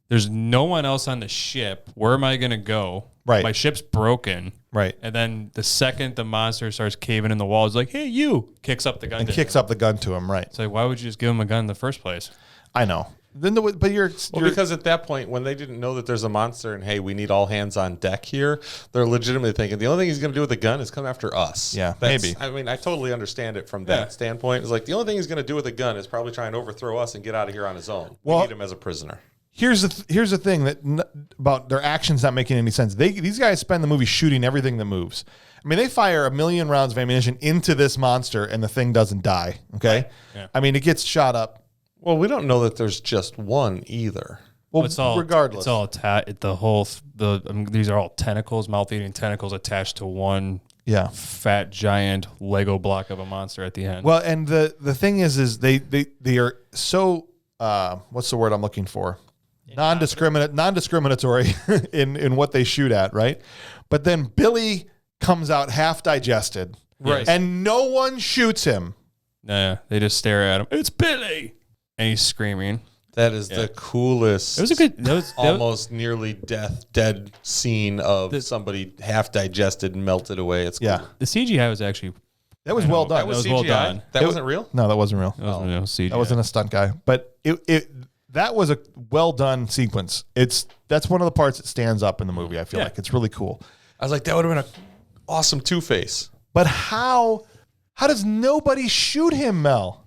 There's no one else on the ship. Where am I going to go? Right. My ship's broken. Right. And then the second the monster starts caving in the wall, it's like, hey, you, kicks up the gun. And kicks up the gun to him. Right. It's like, why would you just give him a gun in the first place? I know. But you're because at that point, when they didn't know that there's a monster and hey, we need all hands on deck here, they're legitimately thinking the only thing he's going to do with the gun is come after us. Yeah, maybe. I mean, I totally understand it from that standpoint. It's like the only thing he's going to do with a gun is probably try and overthrow us and get out of here on his own. We need him as a prisoner. Here's the thing about their actions not making any sense. These guys spend the movie shooting everything that moves. I mean, they fire 1 million rounds of ammunition into this monster and the thing doesn't die. Okay. Yeah. I mean, it gets shot up. Well, we don't know that there's just one either. Well, it's all regardless. It's all these are all tentacles, mouth-eating tentacles attached to one fat giant Lego block of a monster at the end. Well, and the thing is they are so what's the word I'm looking for? Non-discriminatory in what they shoot at, right? But then Billy comes out half digested, right? And no one shoots him. Nah, they just stare at him. It's Billy, and he's screaming. That is the coolest. It was a good. That was almost nearly dead scene of somebody half digested and melted away. It's cool. The CGI was actually that was well done. That was CGI. Well done. That wasn't real. No, that wasn't real. That wasn't real CGI. That wasn't a stunt guy, but that was a well done sequence. That's one of the parts that stands up in the movie. I feel like it's really cool. I was like, that would have been an awesome Two-Face. But how does nobody shoot him, Mel?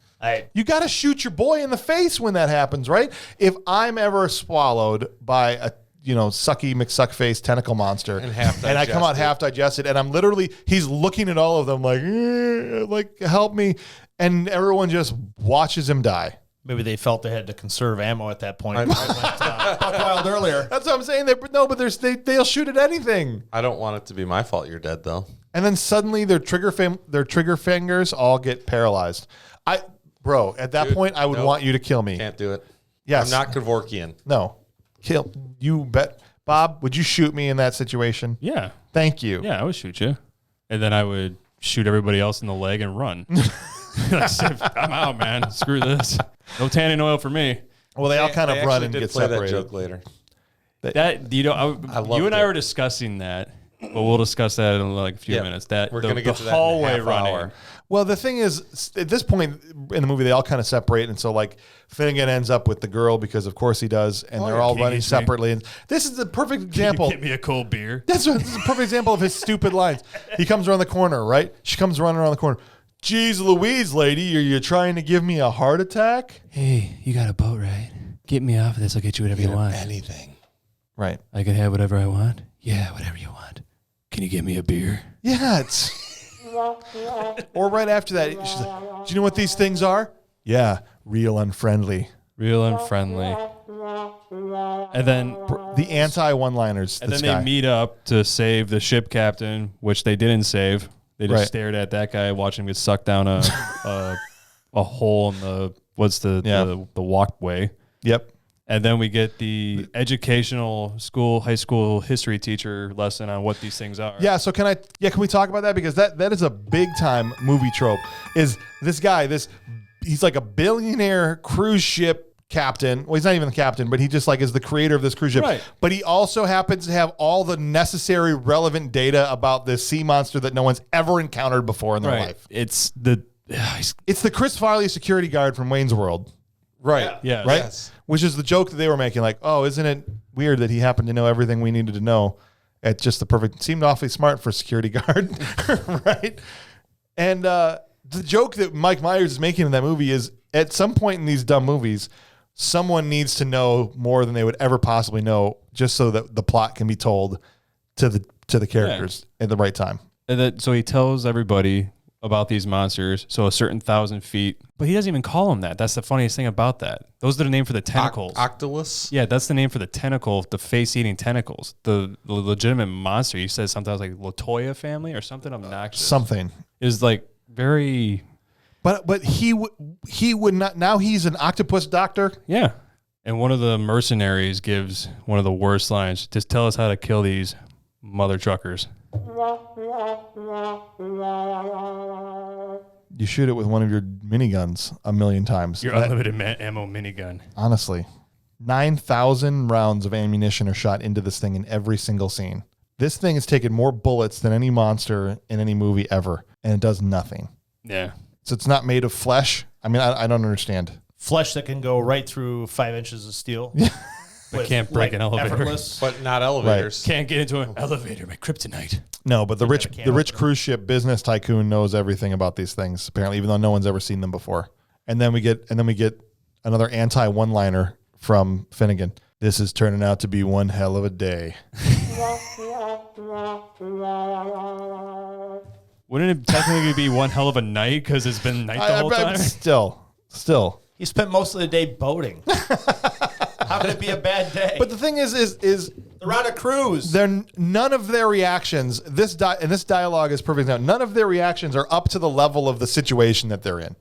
You got to shoot your boy in the face when that happens, right? If I'm ever swallowed by a sucky McSuckface tentacle monster and I come out half digested and I'm literally he's looking at all of them like help me, and everyone just watches him die. Maybe they felt they had to conserve ammo at that point. Buck Wild earlier. That's what I'm saying. They'll shoot at anything. I don't want it to be my fault you're dead, though. And then suddenly their trigger fingers all get paralyzed. Bro, at that point, I would want you to kill me. Can't do it. Yes. I'm not Kevorkian. No. Kill. You bet. Bob, would you shoot me in that situation? Yeah. Thank you. Yeah, I would shoot you. And then I would shoot everybody else in the leg and run. I'm out, man. Screw this. No tanning oil for me. Well, they all kind of run and did get play separated. that joke later. That you know, you and I it. were discussing that, but we'll discuss that in like a few minutes. That we're the, gonna get the to that in a hallway half running. hour. Well, the thing is, at this point in the movie, they all kind of separate, and so like Finnegan ends up with the girl because, of course, he does, and they're all running separately. And this is the perfect example. Get me a cold beer. This is a perfect example of his stupid lines. He comes around the corner, right? She comes running around the corner. Geez Louise, lady, are you trying to give me a heart attack? Hey, you got a boat, right? Get me off of this. I'll get you whatever you want. Anything. Right. I can have whatever I want. Yeah, whatever you want. Can you get me a beer? Yeah, it's... Or right after that, she's like, do you know what these things are? Yeah, real unfriendly. Real unfriendly. And then The anti-one-liners. And this then guy. they meet up to save the ship captain, which they didn't save. They just Right. stared at that guy, watching him get sucked down a hole in the walkway. Yep. And then we get the educational high school history teacher lesson on what these things are. Yeah, so can we talk about that? Because that is a big time movie trope. Is this guy, he's like a billionaire cruise ship captain. Well, he's not even the captain, but he just like is the creator of this cruise ship. Right. But he also happens to have all the necessary relevant data about this sea monster that no one's ever encountered before in their Right. life. It's the It's the Chris Farley security guard from Wayne's World. Right. Yeah. Right? Yes. Which is the joke that they were making, like, oh, isn't it weird that he happened to know everything we needed to know at just the perfect, seemed awfully smart for a security guard, right? And the joke that Mike Myers is making in that movie is at some point in these dumb movies, someone needs to know more than they would ever possibly know just so that the plot can be told to the characters at the right time. And so he tells everybody about these monsters, so a certain 1,000 feet. But he doesn't even call them that. That's the funniest thing about that. Those are the name for the tentacles. Octolus? Yeah, that's the name for the tentacle, the face-eating tentacles. The legitimate monster. He says something like Latoya family or something obnoxious. Something. Is like very... But he would not, now he's an octopus doctor. Yeah. And one of the mercenaries gives one of the worst lines. Just tell us how to kill these mother truckers. You shoot it with one of your miniguns a million times. Your unlimited ammo minigun. Honestly, 9,000 rounds of ammunition are shot into this thing in every single scene. This thing has taken more bullets than any monster in any movie ever, and it does nothing. Yeah. So it's not made of flesh. I mean, I don't understand. Flesh that can go right through 5 inches of steel. But can't break an elevator. Effortless. But not elevators. Can't get into an elevator by kryptonite. No, but the rich cruise ship business tycoon knows everything about these things, apparently, even though no one's ever seen them before. And then we get another anti-one-liner from Finnegan. This is turning out to be one hell of a day. Wouldn't it technically be one hell of a night because it's been night the whole time? Still. He spent most of the day boating. How could it be a bad day? But the thing is they're on a cruise. None of their reactions. This dialogue is perfect. Now, none of their reactions are up to the level of the situation that they're in.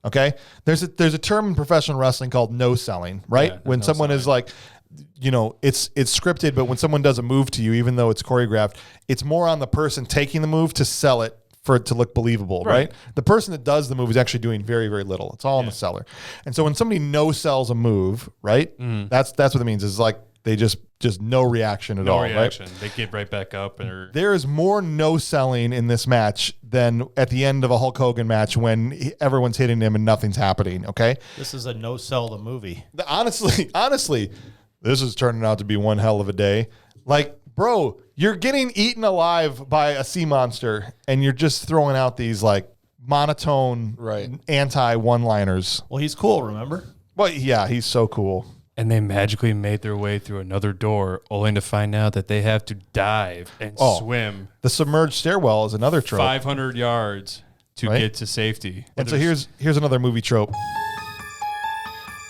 Okay, there's a term in professional wrestling called no selling, right? Yeah, when someone is like, it's scripted, but when someone does a move to you, even though it's choreographed, it's more on the person taking the move to sell it for it to look believable, right? The person that does the move is actually doing very, very little. It's all on the seller. And so when somebody no sells a move, right? That's what it means. Is like they just no reaction at all. No reaction. Right? They get right back up. There is more no selling in this match than at the end of a Hulk Hogan match when everyone's hitting him and nothing's happening. Okay. This is a no sell the movie. Honestly, this is turning out to be one hell of a day. Like, bro, you're getting eaten alive by a sea monster, and you're just throwing out these like monotone, anti-one-liners. Well, he's cool, remember? Well, yeah, he's so cool. And they magically made their way through another door, only to find out that they have to dive and swim The submerged stairwell is another trope. 500 yards to get to safety. And so here's another movie trope.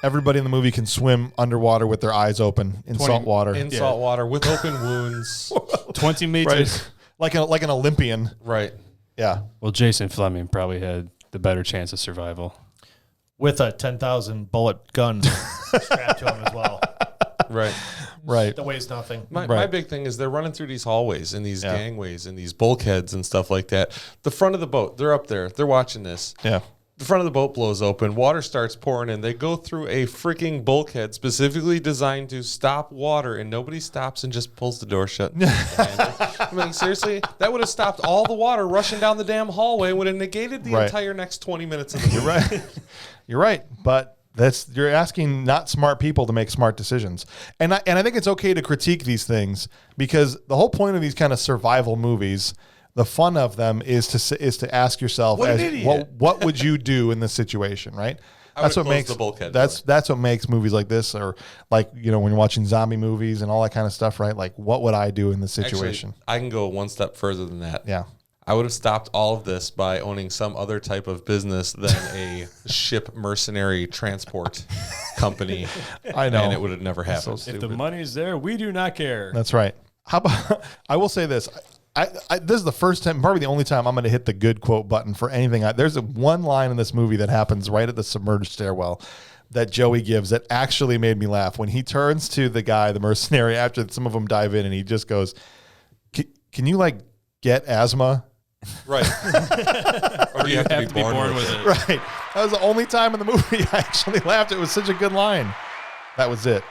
Everybody in the movie can swim underwater with their eyes open in salt water. In salt water with open wounds. 20 meters. Right. Like an Olympian. Right. Yeah. Well, Jason Fleming probably had the better chance of survival. with a 10,000 bullet gun strapped to him as well. Right. Right. That weighs nothing. My big thing is they're running through these hallways and these gangways and these bulkheads and stuff like that. The front of the boat, they're up there. They're watching this. Yeah. The front of the boat blows open. Water starts pouring in. They go through a freaking bulkhead specifically designed to stop water, and nobody stops and just pulls the door shut. I mean, seriously, that would have stopped all the water rushing down the damn hallway and would have negated the entire next 20 minutes of the movie. You're right. You're right. But you're asking not smart people to make smart decisions. And I think it's okay to critique these things because the whole point of these kind of survival movies, the fun of them is to ask yourself, what would you do in this situation, right? That's what makes the bulkhead. That's what makes movies like this, or like when you're watching zombie movies and all that kind of stuff, right? Like, what would I do in this situation? Actually, I can go one step further than that. Yeah. I would have stopped all of this by owning some other type of business than a ship mercenary transport company. I know. And it would have never happened. If the money's there, we do not care. That's right. How about? I will say this. This is the first time, probably the only time, I'm going to hit the good quote button for anything. There's one line in this movie that happens right at the submerged stairwell that Joey gives that actually made me laugh. When he turns to the guy, the mercenary, after some of them dive in, and he just goes, "Can you get asthma?" Right. Or you have to be born with it. Right. That was the only time in the movie I actually laughed. It was such a good line. That was it.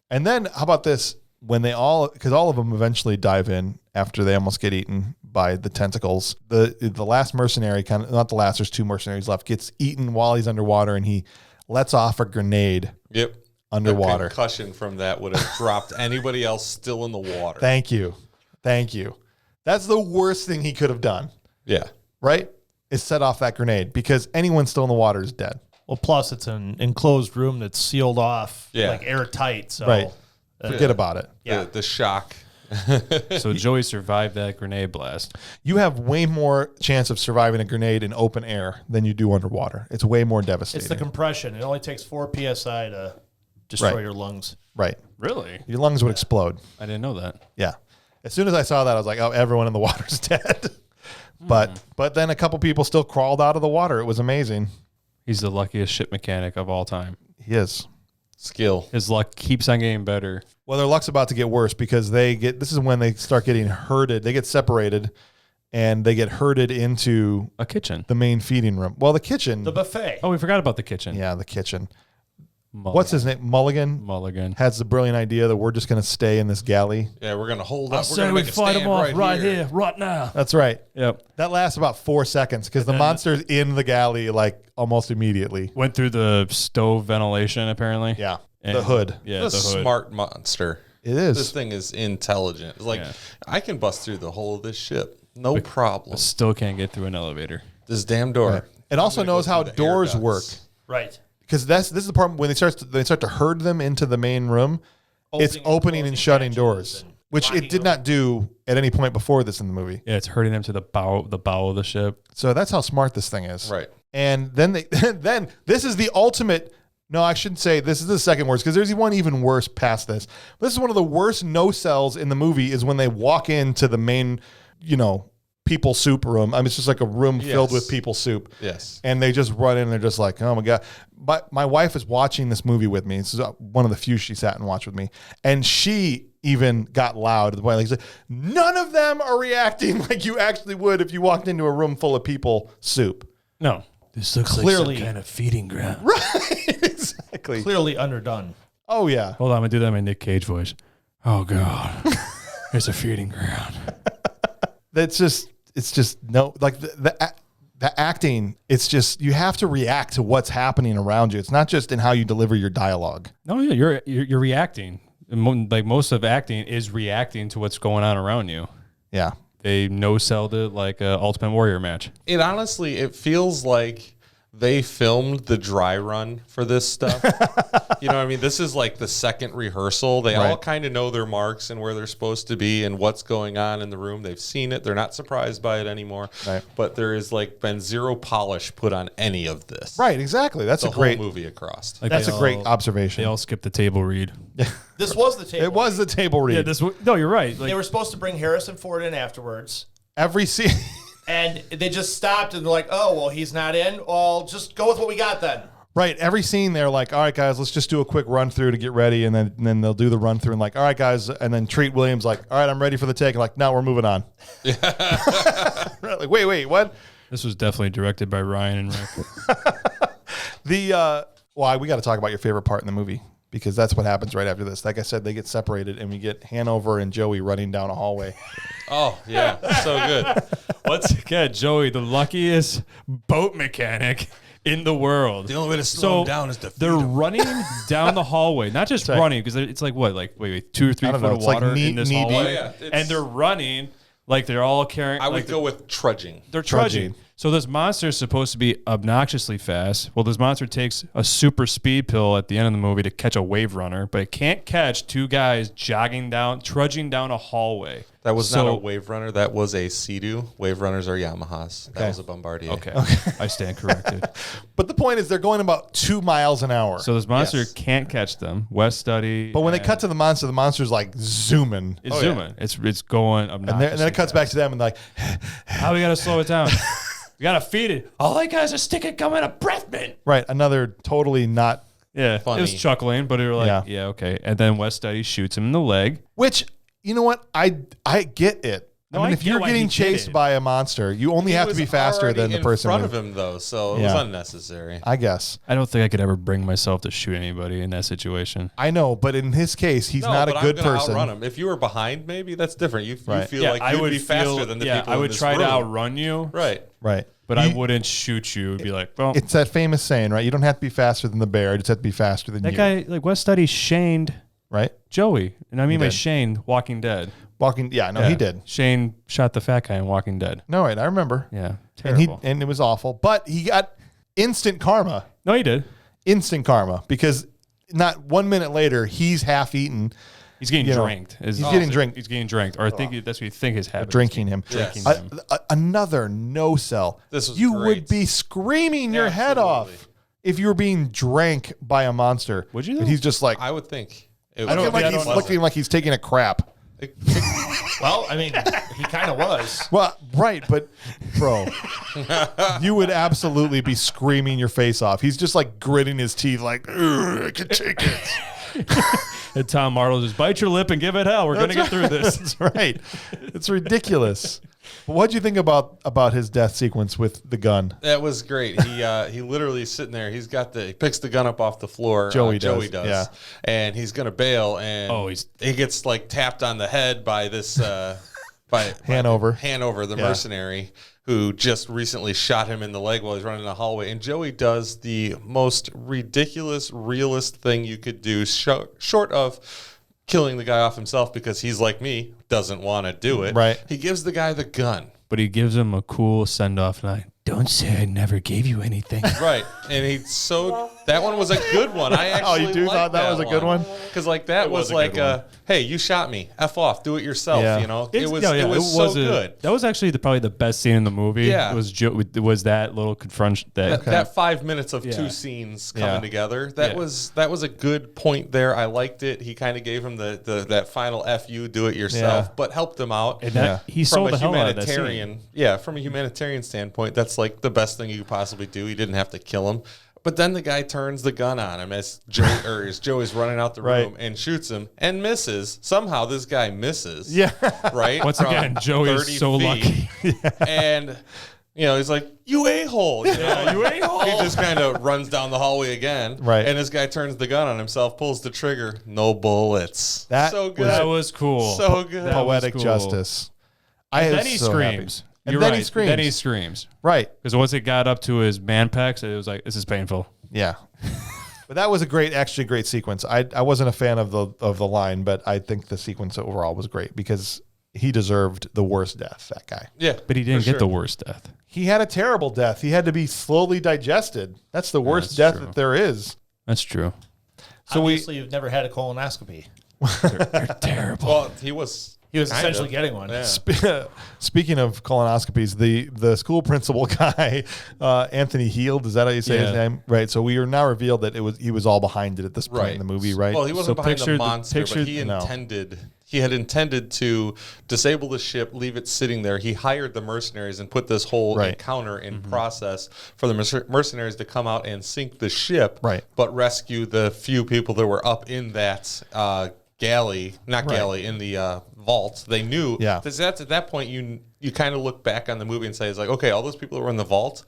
And then how about this? When because all of them eventually dive in after they almost get eaten by the tentacles. The last mercenary, not the last, there's two mercenaries left, gets eaten while he's underwater, and he lets off a grenade. Yep. Underwater. A concussion from that would have dropped anybody else still in the water. Thank you. That's the worst thing he could have done. Yeah. Right? Is set off that grenade, because anyone still in the water is dead. Well, plus it's an enclosed room that's sealed off, Yeah. Airtight. So Right. Forget about it. Yeah. The shock. So Joey survived that grenade blast. You have way more chance of surviving a grenade in open air than you do underwater. It's way more devastating. It's the compression. It only takes 4 psi to destroy Right. your lungs. Right. Really? Your lungs would explode. I didn't know that. Yeah. As soon as I saw that, I was like, oh, everyone in the water's dead. But then a couple people still crawled out of the water. It was amazing. He's the luckiest ship mechanic of all time. He is. Skill. His luck keeps on getting better. Well, their luck's about to get worse because this is when they start getting herded. They get separated and they get herded into A kitchen. the main feeding room. Well, the kitchen. The buffet. Oh, we forgot about the kitchen. Yeah, the kitchen. Mulligan. What's his name? Mulligan has the brilliant idea that we're just going to stay in this galley. Yeah, we're going to hold up. We're So going to we make a fight stand him off right here. here, right now. That's right. Yep. That lasts about 4 seconds because the monster's in the galley almost immediately. Went through the stove ventilation, apparently. Yeah. And- The hood. Yeah, The the hood. smart monster. It is. This thing is intelligent. Yeah. I can bust through the whole of this ship. No problem. Still can't get through an elevator. This damn door. Right. It also I'm gonna knows go how through the air doors ducts. work. Right. Because this is the part when they start to herd them into the main room. It's opening and shutting doors, which it did not do at any point before this in the movie. Yeah, it's hurting them to the bow of the ship. So that's how smart this thing is. Right. And then then this is the ultimate. No, I shouldn't say this is the second worst because there's one even worse past this. This is one of the worst no-sells in the movie is when they walk into the main, people soup room. I mean, it's just like a room filled with people soup. Yes. And they just run in and they're just like, oh my God. But my wife is watching this movie with me. This is one of the few she sat and watched with me. And she even got loud at the point. Like, none of them are reacting like you actually would if you walked into a room full of people soup. No. This looks Clearly- like some kind of feeding ground. Right. Exactly. Clearly underdone. Oh, yeah. Hold on, I'm going to do that in my Nick Cage voice. Oh, God. It's a feeding ground. It's just no, like the acting, it's just, you have to react to what's happening around you. It's not just in how you deliver your dialogue. No, yeah, you're reacting. Like most of acting is reacting to what's going on around you. Yeah. They no-selled it like a Ultimate Warrior match. It feels like they filmed the dry run for this stuff. You know what I mean? This is like the second rehearsal. They all Right. kind of know their marks and where they're supposed to be and what's going on in the room. They've seen it. They're not surprised by it anymore. Right. But there is been zero polish put on any of this. Right. Exactly. That's The a whole great movie across. Like That's they a great all- observation. They all skipped the table read. This was the table. It was the table read. No, you're right. Like, They were supposed to bring Harrison Ford in afterwards. Every scene. And they just stopped and they're like, oh, well, he's not in. Well, just go with what we got then. Right. Every scene they're like, all right, guys, let's just do a quick run through to get ready. And then they'll do the run through and like, all right, guys. And then Treat Williams like, all right, I'm ready for the take. And like, no, we're moving on. Like, wait, what? This was definitely directed by Ryan and Rick. Well, we got to talk about your favorite part in the movie because that's what happens right after this. Like I said, they get separated and we get Hanover and Joey running down a hallway. Oh, yeah. So good. Once again, Joey, the luckiest boat mechanic in the world. The only way to slow them down is to feed they're them. running down the hallway, not just running, because it's like what, like wait, 2 or 3 foot of It's like water knee- in this knee hallway, deep. Yeah, it's- and they're running like they're all carrying. I would like go with trudging. they're trudging. So this monster is supposed to be obnoxiously fast. Well, this monster takes a super speed pill at the end of the movie to catch a wave runner, but it can't catch 2 guys trudging down a hallway. That was not a Wave Runner. That was a Sea-Doo. Wave Runners are Yamahas. That was a Bombardier. Okay. I stand corrected. But the point is they're going about 2 miles an hour. So this monster Yes. can't catch them. West Study. But when they cut to the monster's like zooming. it's zooming. It's going obnoxiously And then it cuts back to them and like, How we got to slow it down? We got to feed it. All they got is a stick of gum and a breath mint. right, another totally not, Yeah. Funny. It was chuckling, but it was like, yeah, okay. And then West Study shoots him in the leg. which, you know what? I get it. No, I mean, I if get you're why getting he did chased it. by a monster, you only have to be faster than the person in front with- of him, though, so it was unnecessary. I guess. I don't think I could ever bring myself to shoot anybody in that situation. I know, but in his case, he's not a but good I'm gonna person. outrun him. If you were behind, maybe that's different. You Right. feel like you'd be faster than the people I in would this try to room. outrun you, Right. Right. but I wouldn't shoot you. It'd be like, well, It's that famous saying, right? You don't have to be faster than the bear. You just have to be faster than that you. guy, like West Study, shaned Right? Joey. And I mean by did. Shane, Walking Dead. Walking. Yeah, no, Yeah. he did. Shane shot the fat guy in Walking Dead. No, right. I remember. Yeah. And Terrible. and it was awful. But he got instant karma. No, he did. Instant karma. Because not 1 minute later, he's half eaten. He's getting You know, dranked. he's getting dranked. He's getting dranked. Or I think that's what you think is happening. Drinking him. Yes. Another no sell. This was you great. would be screaming your head Absolutely. off if you were being drank by a monster. Would you, But though? he's just like I would think. It I don't- looking like I he's don't- looking like he's taking a crap. Well, I mean, he kind of was. Well, right, but bro, you would absolutely be screaming your face off. He's just like gritting his teeth, like I can take it. And Tom Marlowe just bite your lip and give it hell. We're going to get through this. That's right. It's ridiculous. But what'd you think about his death sequence with the gun? That was great. He literally is sitting there. He picks the gun up off the floor. Joey does. does, yeah. And he's gonna bail. And he gets like tapped on the head by this by Hanover. Hanover, the Yeah. mercenary, who just recently shot him in the leg while he's running the hallway. And Joey does the most ridiculous, realist thing you could do, short of killing the guy off himself, because he's like me, doesn't want to do it. Right. He gives the guy the gun. But he gives him a cool send-off line. Don't say I never gave you anything. Right. And that one was a good one. I actually you do thought that was a good one? Because like that was a like good one. hey, you shot me. F off. Do it yourself. Yeah. You know, It was so good. That was actually probably the best scene in the movie. Yeah. It was that little confront That 5 minutes of Yeah. two scenes coming Yeah. together. That was a good point there. I liked it. He kind of gave him that final F you, do it yourself, Yeah. but helped him out. And Yeah. he From sold a the hell out of that scene. humanitarian, yeah, from a humanitarian standpoint, that's like the best thing you could possibly do. He didn't have to kill him. But then the guy turns the gun on him as Joey's running out the Right. room and shoots him and misses. Somehow this guy misses. Yeah. Right? Once From again, Joey is 30 so feet. lucky. And, he's like, you a-hole. You know? you a-hole. He just kind of runs down the hallway again. Right. And this guy turns the gun on himself, pulls the trigger. No bullets. That so good. That was cool. so good. That was Poetic cool. justice. Then he screams. And You're then right. he screams. Then he screams. Right. Because once it got up to his man pecs, it was like, this is painful. Yeah. But that was a great sequence. I wasn't a fan of the line, but I think the sequence overall was great because he deserved the worst death, that guy. Yeah. But he didn't for get sure. the worst death. He had a terrible death. He had to be slowly digested. That's the worst that's death true. that there is. That's true. So Obviously, you've never had a colonoscopy. They're terrible. Well, he was essentially getting one. Yeah. Speaking of colonoscopies, the school principal guy, Anthony Heald, is that how you say his Yeah. name? Right. So we are now revealed that he was all behind it at this point Right. in the movie, right? Well, he wasn't So behind picture the the- monster, picture- but he no. he had intended to disable the ship, leave it sitting there. He hired the mercenaries and put this whole encounter in process for the mercenaries to come out and sink the ship, but rescue the few people that were up in that galley, in the vault. They knew, because that's at that point you kind of look back on the movie and say, it's like, okay, all those people that were in the vault,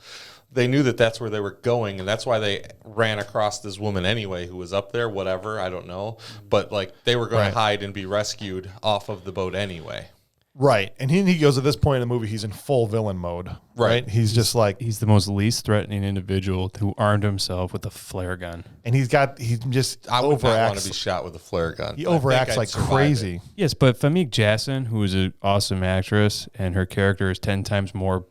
they knew that that's where they were going, and that's why they ran across this woman anyway who was up there, whatever, I don't know. But, like, they were going to hide and be rescued off of the boat anyway. Right. And he goes, at this point in the movie, he's in full villain mode. Right. He's just like... He's the most least threatening individual who armed himself with a flare gun. And he just I would not want to be shot with a flare gun. He overacts like crazy. Yes, but Famke Jansen, who is an awesome actress, and her character is 10 times more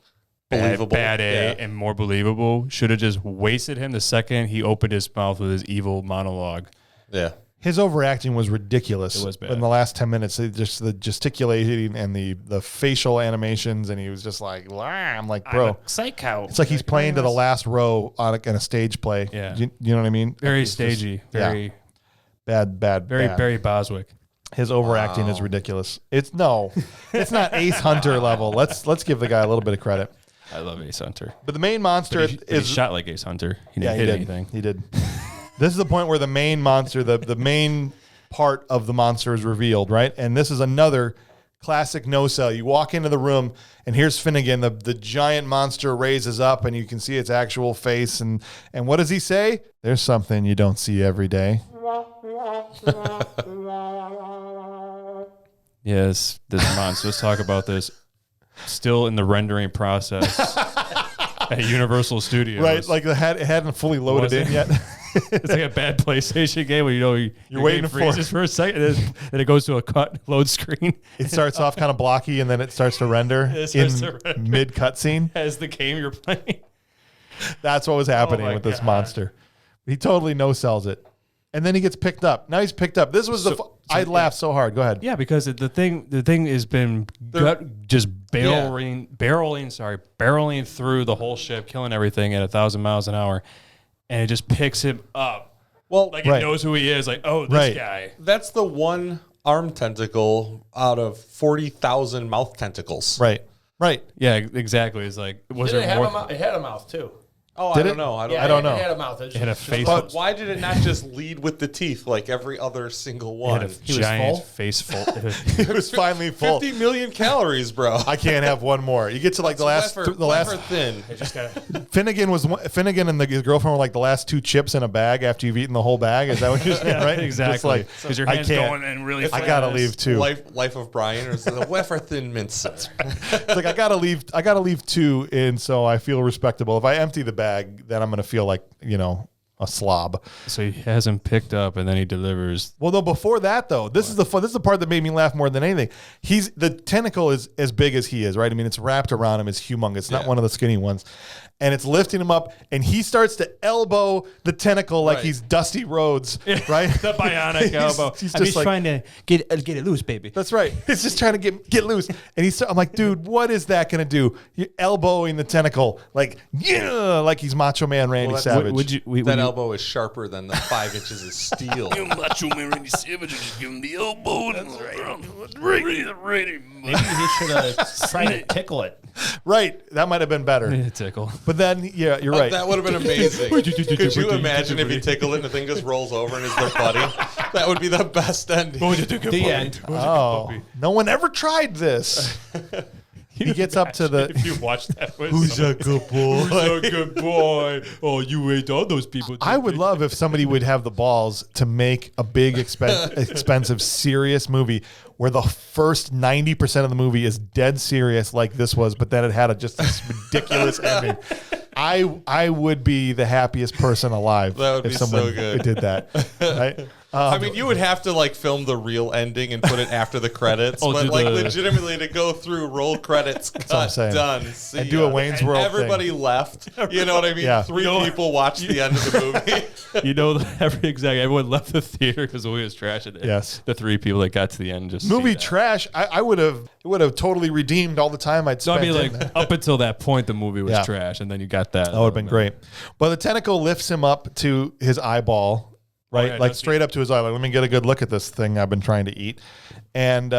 believable, and more believable, should have just wasted him the second he opened his mouth with his evil monologue. Yeah. His overacting was ridiculous. It was bad. In the last 10 minutes, just the gesticulating and the facial animations, and he was just like, I'm like, bro. I'm a psycho. It's like he's playing to the last row on a stage play. Yeah. You know what I mean? Very it's stagey. Just, very bad. Very Barry Boswick. His overacting is ridiculous. It's not Ace Hunter level. Let's give the guy a little bit of credit. I love Ace Hunter. But the main monster is shot like Ace Hunter. He didn't hit anything. He did. This is the point where the main monster, the main part of the monster is revealed, right? And this is another classic no-sell. You walk into the room, and here's Finnegan. The giant monster raises up, and you can see its actual face. And what does he say? There's something you don't see every day. Yes, this monster. Let's talk about this. Still in the rendering process at Universal Studios. Right, like it hadn't fully loaded in yet. It's like a bad PlayStation game where you're waiting for a second, and then it goes to a cut load screen. It starts off kind of blocky, and then it starts to render mid cutscene as the game you're playing. That's what was happening with this monster. He totally no sells it. And then he gets picked up. Now he's picked up. This was I laughed so hard. Go ahead. Yeah, because the thing has been barreling through the whole ship, killing everything at 1,000 miles an hour, and it just picks him up. Well, like it knows who he is. Like, oh, this guy. That's the one arm tentacle out of 40,000 mouth tentacles. Right. Yeah, exactly. It's like it had a mouth too. Oh, I don't know. I don't know. It had a mouth. It had a face. But why did it not just lead with the teeth like every other single one? It had a giant face full. It was finally full. 50 million calories, bro. I can't have one more. You get to like the last thin. Finnegan and his girlfriend were like the last two chips in a bag after you've eaten the whole bag. Is that what you're saying? Right? Exactly. Because your hand's going in really fast. I gotta leave two. Life of Brian or the wafer thin mincer. It's like I gotta leave two in so I feel respectable. If I empty the bag, then I'm gonna feel like a slob. So he has him picked up, and then he delivers. Well, no, before that though, this is the part that made me laugh more than anything. The tentacle is as big as he is, right? I mean, it's wrapped around him. It's humongous. It's not one of the skinny ones. And it's lifting him up, and he starts to elbow the tentacle like he's Dusty Rhodes, right? The bionic elbow. He's just like, trying to get it loose, baby. That's right. He's just trying to get loose. And I'm like, dude, what is that going to do? You're elbowing the tentacle like he's Macho Man Randy Savage. That elbow is sharper than the 5 inches of steel. You Macho Man Randy Savage, just give him the elbow. That's right. Maybe he should have tried to tickle it. Right. That might have been better. Tickle. But then, yeah, you're right. That would have been amazing. Could you imagine if you tickle it and the thing just rolls over and is their buddy? That would be the best ending. The end. Oh, no one ever tried this. He gets up to the... If you watch that with Who's a good boy? Who's a good boy? Oh, you ate all those people. I would love if somebody would have the balls to make a big, expensive, serious movie where the first 90% of the movie is dead serious like this was, but then it had just this ridiculous ending. I would be the happiest person alive if someone did that. Right? I mean, you would have to film the real ending and put it after the credits, but legitimately to go through roll credits, cut, done, see and do a Wayne's World everybody thing. Left. You know what I mean? Yeah. 3 people watched the end of the movie. Everyone left the theater because the movie was trash. Yes. The 3 people that got to the end just movie trash. I would have totally redeemed all the time I'd spent. No, I mean, up until that point, the movie was trash, and then you got that. That would have been great. But the tentacle lifts him up to his eyeball. right? yeah, like just- straight up to his eye. Like, let me get a good look at this thing I've been trying to eat. And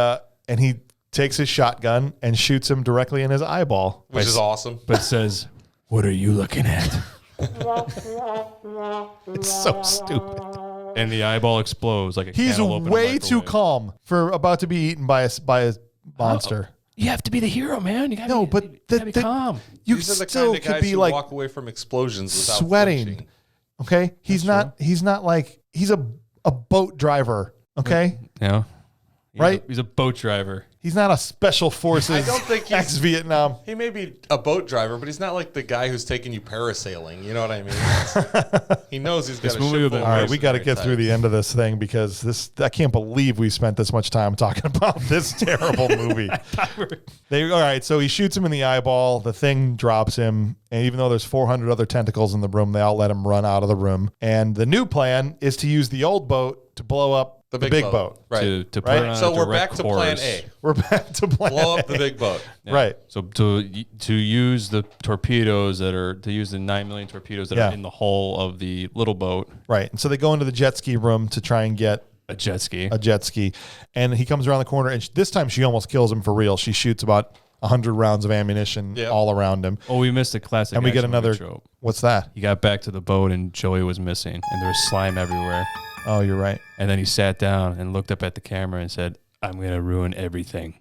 he takes his shotgun and shoots him directly in his eyeball. Which is awesome. But says, "What are you looking at?" It's so stupid. And the eyeball explodes like a He's cantaloupe in a way too microwave. calm for about to be eaten by a monster. You have to be the hero, man. You gotta No, be, but you gotta be calm. You These are the still kind of could guys be who like walk away from explosions without sweating. flinching. Okay, he's not like he's a boat driver. Okay, Yeah. Right? He's a boat driver. he's not a special forces. I don't think he's- ex-Vietnam. He may be a boat driver, but he's not like the guy who's taking you parasailing. You know what I mean? He knows he's got This a movie ship will full be- of All right, we got to mercenaries get through type. the end of this thing because I can't believe we spent this much time talking about this terrible movie. All right, so he shoots him in the eyeball. The thing drops him, and even though there's 400 other tentacles in the room, they all let him run out of the room. And the new plan is to use the old boat to blow up the big boat. Right. To put Right. it on So a we're direct back to plan course. A. We're back to plan Blow up A. the big boat. Yeah. Right. So to use the torpedoes to use the 9 million torpedoes that Yeah. are in the hull of the little boat, Right. And so they go into the jet ski room to try and get a jet ski. a jet ski. And he comes around the corner, and this time she almost kills him for real. She shoots about 100 rounds of ammunition Yeah. all around him. Oh, we missed a classic. And we get action movie another. trope. What's that? He got back to the boat and Joey was missing, and there was slime everywhere. Oh, you're right. And then he sat down and looked up at the camera and said, "I'm gonna ruin everything,"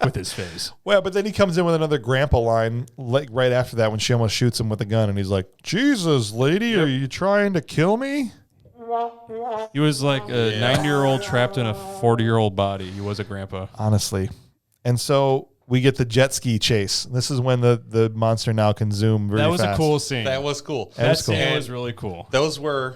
with his face. Well, but then he comes in with another grandpa line like right after that when she almost shoots him with a gun, and he's like, "Jesus, lady, are you trying to kill me?" He was like a 90-year-old trapped in a 40-year-old body. He was a grandpa. Honestly. And so we get the jet ski chase. This is when the monster now can zoom very That was fast. a cool scene. That was cool. That was That cool. scene was really cool. Those were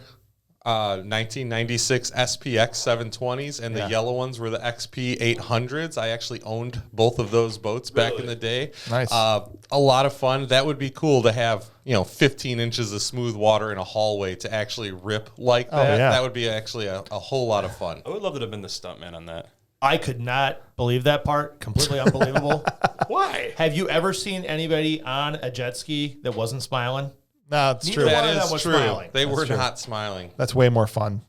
1996 SPX 720s, and the Yeah. yellow ones were the XP 800s. I actually owned both of those boats back in the day. Nice. A lot of fun. That would be cool to have, 15 inches of smooth water in a hallway to actually rip like that. yeah. That would be actually a whole lot of fun. I would love to have been the stuntman on that. I could not believe that part. Completely unbelievable. Why? Have you ever seen anybody on a jet ski that wasn't smiling? No, it's true. Neither That one of them is was true. smiling. They were true. not smiling. That's way more fun.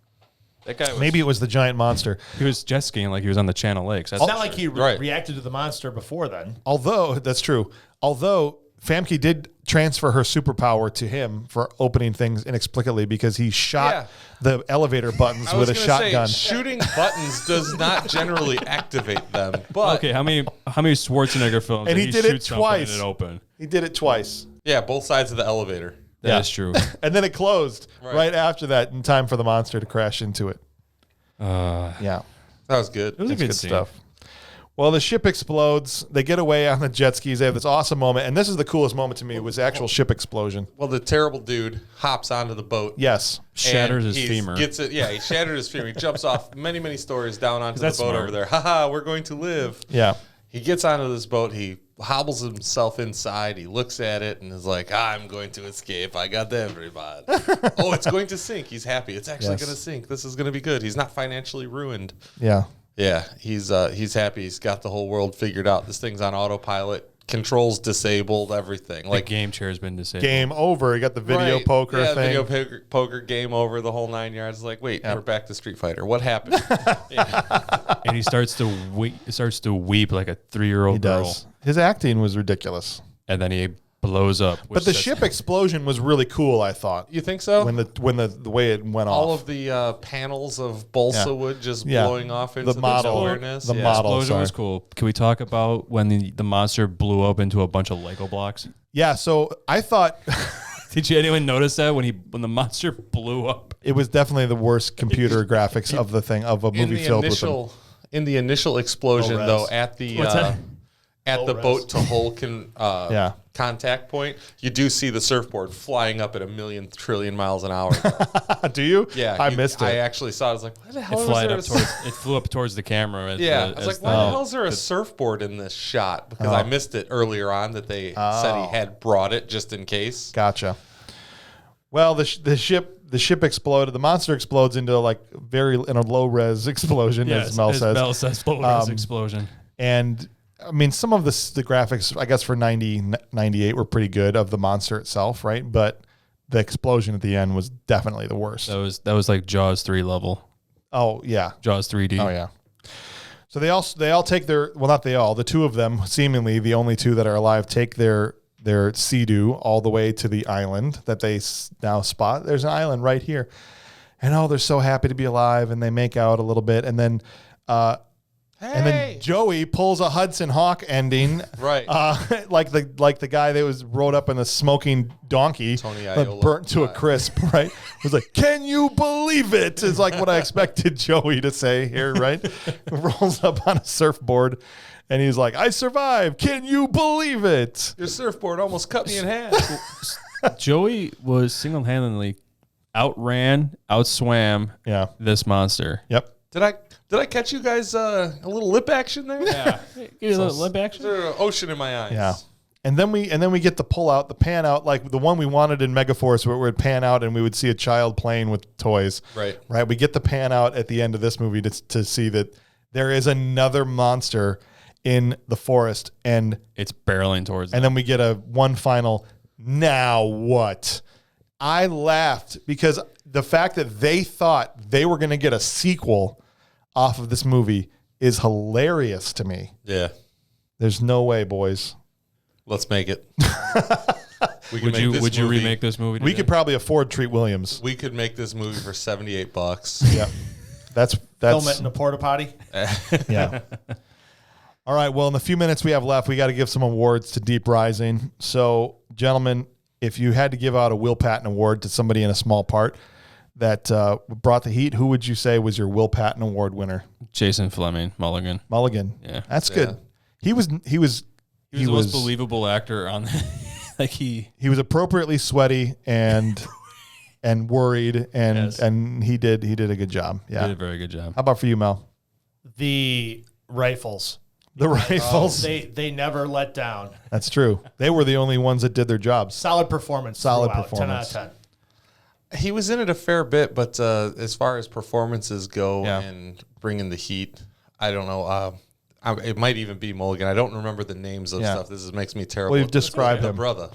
That guy was, Maybe it was the giant monster. he was jet skiing like he was on the Channel Lakes. That's It's not like he Right. reacted to the monster before then. Although, that's true. Although Famke did transfer her superpower to him for opening things inexplicably because he shot Yeah. the elevator buttons I was with a gonna say, shotgun. shooting buttons does not generally activate them, but okay. How many Schwarzenegger films? And did he did it shoot something twice. And it open. He did it twice. yeah, both sides of the elevator. That is true. And then it closed Right. right after that in time for the monster to crash into it. Yeah. That was good. It was a That's good good scene. stuff. Well, the ship explodes. They get away on the jet skis. They have this awesome moment. And this is the coolest moment to me was the actual ship explosion. Well, the terrible dude hops onto the boat. Yes. Shatters and his he femur. Gets it. Yeah, he shattered his femur. He jumps off many stories down onto the boat That's smart. over there. Haha, we're going to live. Yeah. He gets onto this boat. He hobbles himself inside. He looks at it and is like, I'm going to escape. I got everybody. Oh, it's going to sink. He's happy. It's actually Yes. going to sink. This is going to be good. He's not financially ruined. Yeah. Yeah, he's happy. He's got the whole world figured out. This thing's on autopilot. Controls disabled. Everything. The Like game chair has been disabled. Game over. You got the video Right. poker yeah, thing. Video poker, game over, the whole 9 yards. Like, wait, we're back to Street Fighter. What happened? And he starts to weep like a 3-year-old He girl. does. His acting was ridiculous. And then he blows up. But the ship explosion was really cool, I thought. You think so? When the way it went All off. of the panels of balsa Yeah. wood just Yeah. blowing off into The model. awareness. The yeah. model. explosion was sorry. cool. Can we talk about when the monster blew up into a bunch of Lego blocks? Yeah, so I thought Did anyone notice that when the monster blew up? it was definitely the worst computer graphics of the thing of a movie filled with them. In the initial explosion, Low res. though, at the What's that? at Low the res. boat to hull Yeah. contact point, you do see the surfboard flying up at 1,000,000 trillion miles an hour. Do you? Yeah, I missed it. I actually saw. it. I was like, "Why the hell It is there it flew up towards the camera. As Yeah, the, I was like, as why the- the hell is there a surfboard in this shot? Because I missed it earlier on that they said he had brought it just in case. Gotcha. Well, the ship exploded. The monster explodes into like in a low res explosion, as Mel says. Mel says, explosion. And I mean, some of the graphics, I guess for 98 were pretty good of the monster itself, right? But the explosion at the end was definitely the worst. That was like Jaws 3 level. Oh yeah, Jaws 3D. oh yeah. So they all take their, well, not they all, the two of them, seemingly the only two that are alive, take their Sea-Doo all the way to the island that they now spot. There's an island right here, and they're so happy to be alive, and they make out a little bit, and then. And then Joey pulls a Hudson Hawk ending, Right. like the guy that was rode up in a smoking donkey, Tony but Aiello. burnt to a crisp. Right? It was like, "Can you believe it?" Is like what I expected Joey to say here. Right? Rolls up on a surfboard, and he's like, "I survived. Can you believe it?" Your surfboard almost cut me in half. Joey was single-handedly outswam Yeah. this monster. Yep. Did I catch you guys a little lip action there? Yeah. Give you a little lip action. There's an ocean in my eyes. Yeah. And then we get the pull out, the pan out, like the one we wanted in Megaforce, where it would pan out and we would see a child playing with toys. Right. Right. We get the pan out at the end of this movie to see that there is another monster in the forest, and It's barreling towards them. then we get a one final. Now what? I laughed because the fact that they thought they were going to get a sequel off of this movie is hilarious to me. Yeah. There's no way, boys. Let's make it. We can Would make you this would you movie- remake this movie? We today? could probably afford Treat Williams. We could make this movie for $78. Yeah. That's Film it in a porta potty. yeah. All right. Well, in the few minutes we have left, we got to give some awards to Deep Rising. So, gentlemen, if you had to give out a Will Patton Award to somebody in a small part that brought the heat, who would you say was your Will Patton Award winner? Jason Fleming, Mulligan. Mulligan. Yeah. That's Yeah. good. He was He was the most believable actor on like he appropriately sweaty and worried and Yes. and he did a good job. Yeah. did a very good job. How about for you, Mel? The rifles. The rifles. They never let down. That's true. They were the only ones that did their jobs. Solid performance. Solid throughout, performance. 10 out of 10. He was in it a fair bit, but as far as performances go Yeah. and bringing the heat, I don't know. It might even be Mulligan. I don't remember the names of Yeah. stuff. Makes me terrible. Well, you've described the him. brother.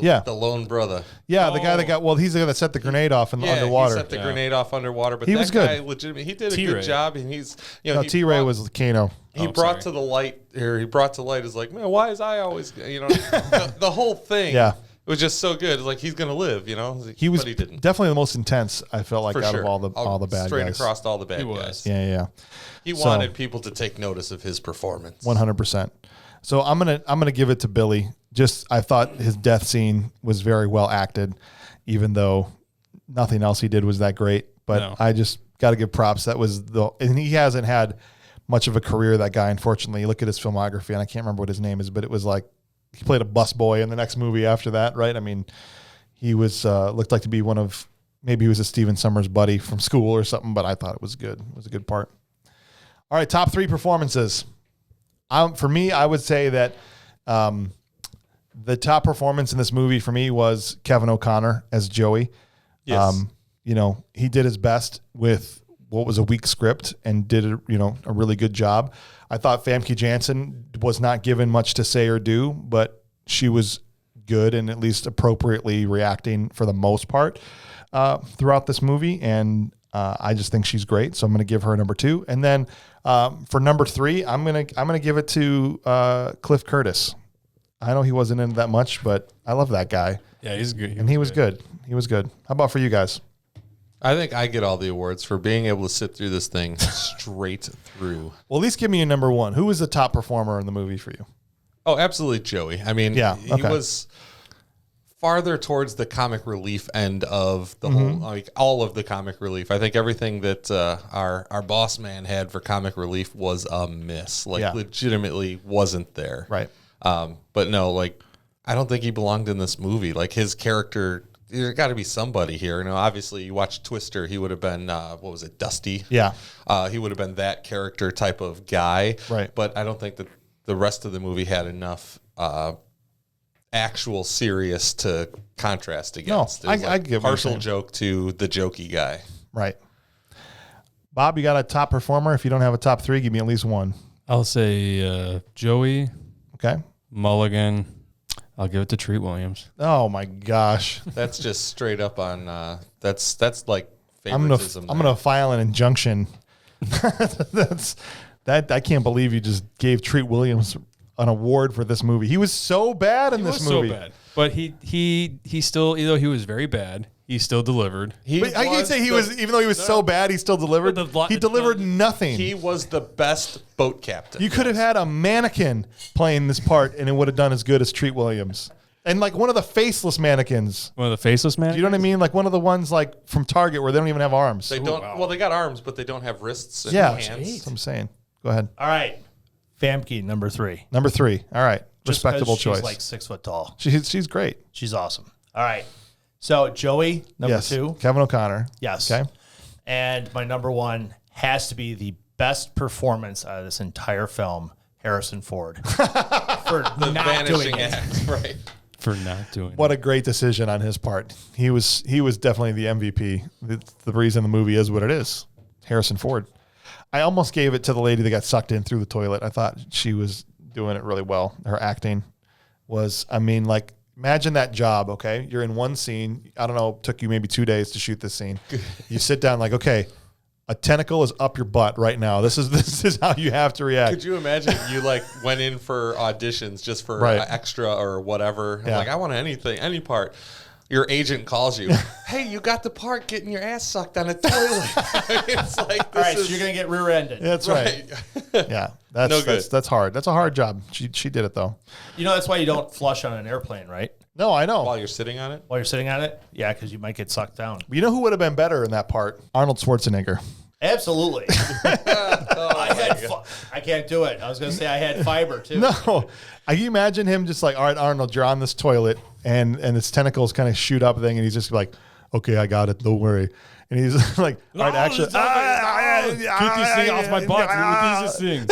Yeah. The lone brother. Yeah, the guy that got, well, he's the guy that set the grenade off in the underwater. He set the grenade off underwater, but He that was good. guy legitimately, he did a T-Ray. good job, and he's, No, he T-Ray brought- was Kano. He Oh, brought sorry. to the light here. He brought to light is like, man, why is I always, the whole thing. Yeah. It was just so good. It's like he's gonna live, He was but he didn't. definitely the most intense, I felt like, For out sure. of all the bad straight guys. across all the bad He was. guys. Yeah, yeah. He So- wanted people to take notice of his performance. 100%. So I'm gonna give it to Billy. Just I thought his death scene was very well acted, even though nothing else he did was that great. But No. I just got to give props. And he hasn't had much of a career, that guy. Unfortunately, you look at his filmography, and I can't remember what his name is, but it was like he played a busboy in the next movie after that, right? I mean, he was looked like to be maybe he was a Steven Summers buddy from school or something. But I thought it was good. It was a good part. All right, top 3 performances. For me, I would say that the top performance in this movie for me was Kevin O'Connor as Joey. Yes. He did his best with what was a weak script and did a really good job. I thought Famke Jansen was not given much to say or do, but she was good and at least appropriately reacting for the most part throughout this movie. And I just think she's great. So I'm going to give her number 2. And then for number 3, I'm gonna give it to Cliff Curtis. I know he wasn't in that much, but I love that guy. Yeah, he's good. And he was good. He was good. How about for you guys? I think I get all the awards for being able to sit through this thing straight through. Well, at least give me a number 1. Who was the top performer in the movie for you? Oh, absolutely, Joey. I mean, Yeah, he okay. was farther towards the comic relief end of the whole, like all of the comic relief. I think everything that our boss man had for comic relief was a miss. Like, Yeah. legitimately wasn't there. Right. But no, like, I don't think he belonged in this movie. Like, his character, there's got to be somebody here. Obviously, you watch Twister, he would have been, what was it, Dusty? Yeah. He would have been that character type of guy. Right. But I don't think that the rest of the movie had enough actual serious to contrast against. I It was like get what you're partial saying. joke to the jokey guy. Right. Bob, you got a top performer? If you don't have a top 3, give me at least 1. I'll say Joey, Okay. Mulligan, I'll give it to Treat Williams. Oh my gosh. That's just straight up on. That's like I'm favoritism. gonna file an injunction. I can't believe you just gave Treat Williams an award for this movie. He was so bad in this movie. So bad. But he still, even though he was very bad, he still delivered. But I can't say he was, even though he was so bad, he still delivered. He delivered nothing. He was the best boat captain. You could have had a mannequin playing this part, and it would have done as good as Treat Williams. And like one of the faceless mannequins. One of the faceless Do mannequins? you know what I mean? Like one of the ones like from Target where they don't even have arms. They don't. Well, they got arms, but they don't have wrists and Yeah, hands. that's what I'm saying. Go ahead. All right. Famke, number 3. Number 3. All right. Just Respectable 'cause choice. She's like 6 foot tall. She's great. She's awesome. All right. So Joey, number Yes. 2. Kevin O'Connor. Yes. Okay. And my number 1 has to be the best performance out of this entire film, Harrison Ford. For The not vanishing doing it. act, right? For not doing What a great decision on his part. He was definitely the MVP. It's the reason the movie is what it is. Harrison Ford. I almost gave it to the lady that got sucked in through the toilet. I thought she was doing it really well. Her acting was, I mean, like, imagine that job, okay? You're in one scene. I don't know, it took you maybe 2 days to shoot this scene. You sit down like, okay, a tentacle is up your butt right now. This is how you have to react. Could you imagine if you like went in for auditions just for Right. extra or whatever? Yeah. Like, I want anything, any part. Your agent calls you. Hey, you got the part getting your ass sucked on a toilet. It's like, All right, so you're going to get rear-ended. That's right. Yeah, that's No good. that's hard. That's a hard job. She did it though. You know, that's why you don't flush on an airplane, right? No, I know. While you're sitting on it. While you're sitting on it? Yeah, because you might get sucked down. You know who would have been better in that part? Arnold Schwarzenegger. Absolutely. I can't do it. I was going to say I had fiber, too. No, can you imagine him just like, all right, Arnold, you're on this toilet, and his tentacles kind of shoot up thing, and he's just like, okay, I got it, don't worry. And he's like, all right, actually, Get this thing off my butt. What is this thing?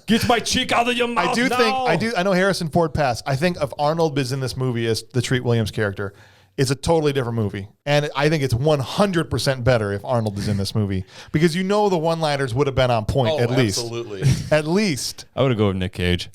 Get my cheek out of your mouth. I know Harrison Ford passed. I think if Arnold is in this movie as the Treat Williams character, it's a totally different movie. And I think it's 100% better if Arnold is in this movie because the one-liners would have been on point at least. Absolutely. At least. I would go with Nick Cage.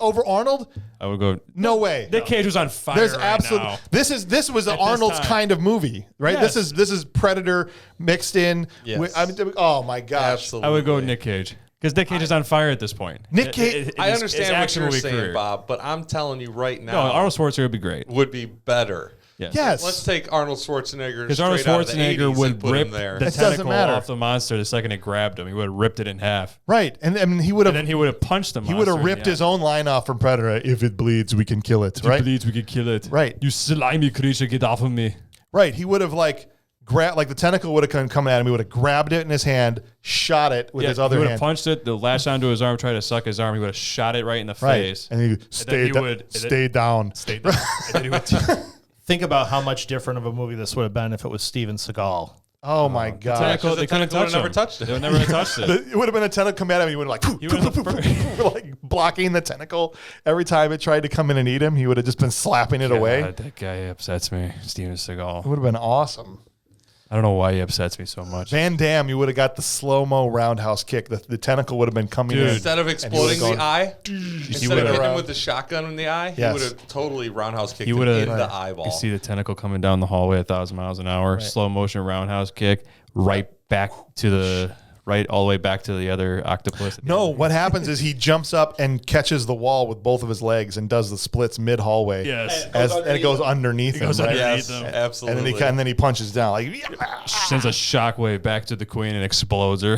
Over Arnold? I would go. No way. Nick Cage was on fire. There's right absolutely now. This was Arnold's time. kind of movie, right? Yes. This is Predator mixed in. Yes. With, oh my gosh. Absolutely. I would go with Nick Cage because Nick Cage is on fire at this point. Nick Cage- I understand what you're saying, Bob, but I'm telling you right now, No, Arnold Schwarzenegger would be great. would be better. Yes. Let's take Arnold Schwarzenegger. Because Arnold straight out of the Schwarzenegger 80s would and put rip him there. the It doesn't tentacle matter. off the monster the second it grabbed him. He would have ripped it in half. Right. And I mean, he would And then have he would have punched the monster. he would have in ripped the his eye. own line off from Predator. If it bleeds, we can kill it. If it Right. bleeds, we could kill it. Right. You slimy creature, get off of me. Right. He would have like the tentacle would have come at him. He would have grabbed it in his hand, shot it with his he other would hand. have punched it, the lash onto his arm, tried to suck his arm. He would have shot it right in the Right. face. And he then stayed he would- stay down. Stayed down. And then he would Think about how much different of a movie this would have been if it was Steven Seagal. Oh my god. tentacle, the they couldn't tentacle touch would've never him. touched it. They would never have touched it. It would have been a tentacle come at him. He would have like, He would've- like blocking the tentacle every time it tried to come in and eat him. He would have just been slapping it away. God, that guy upsets me. Steven It Seagal. would have been awesome. I don't know why he upsets me so much. Van Damme, you would have got the slow-mo roundhouse kick. The tentacle would have been coming Dude. in. Instead of exploding gone- the eye, instead of would've- hitting him with the shotgun in the eye, Yes. he would have totally roundhouse kicked He him would've- in Right. the eyeball. You see the tentacle coming down the hallway 1,000 miles an hour, slow motion roundhouse kick, right back to the right, all the way back to the other octopus. No, what happens is he jumps up and catches the wall with both of his legs and does the splits mid hallway. Yes. and it goes underneath him. goes right? underneath Yes, him. absolutely. And then he punches down like. Sends a shockwave back to the queen and explodes her.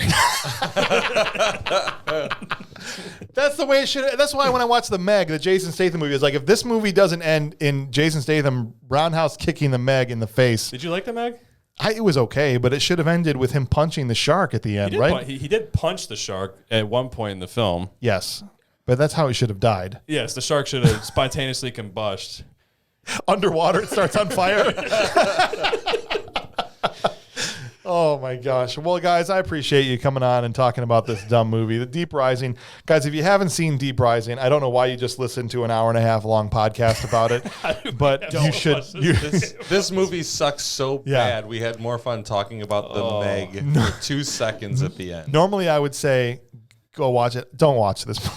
That's the way it should. That's why when I watch the Meg, the Jason Statham movie, is like if this movie doesn't end in Jason Statham roundhouse kicking the Meg in the face, Did you like the Meg? it was okay, but it should have ended with him punching the shark at the end, right? He did punch the shark at one point in the film. Yes, but that's how he should have died. Yes, the shark should have spontaneously combusted. Underwater, it starts on fire. Oh my gosh. Well, guys, I appreciate you coming on and talking about this dumb movie, The Deep Rising. Guys, if you haven't seen Deep Rising, I don't know why you just listened to an hour and a half long podcast about it, but you should. This movie sucks so Yeah. bad. We had more fun talking about the Meg for 2 seconds at the end. Normally, I would say, go watch it. Don't watch this movie.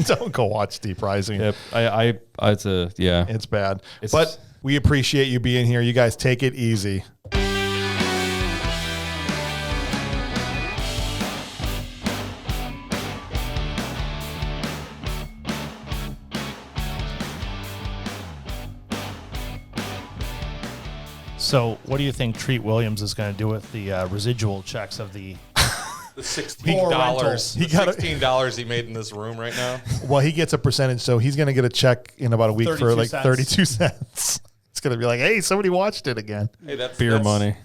Don't go watch Deep Rising. Yep. It's bad. But we appreciate you being here. You guys take it easy. So, what do you think Treat Williams is going to do with the residual checks of the $16? He got $16 he made in this room right now. Well, he gets a percentage, so he's going to get a check in about a week for like 32 cents. It's going to be like, hey, somebody watched it again. Hey, that's beer money.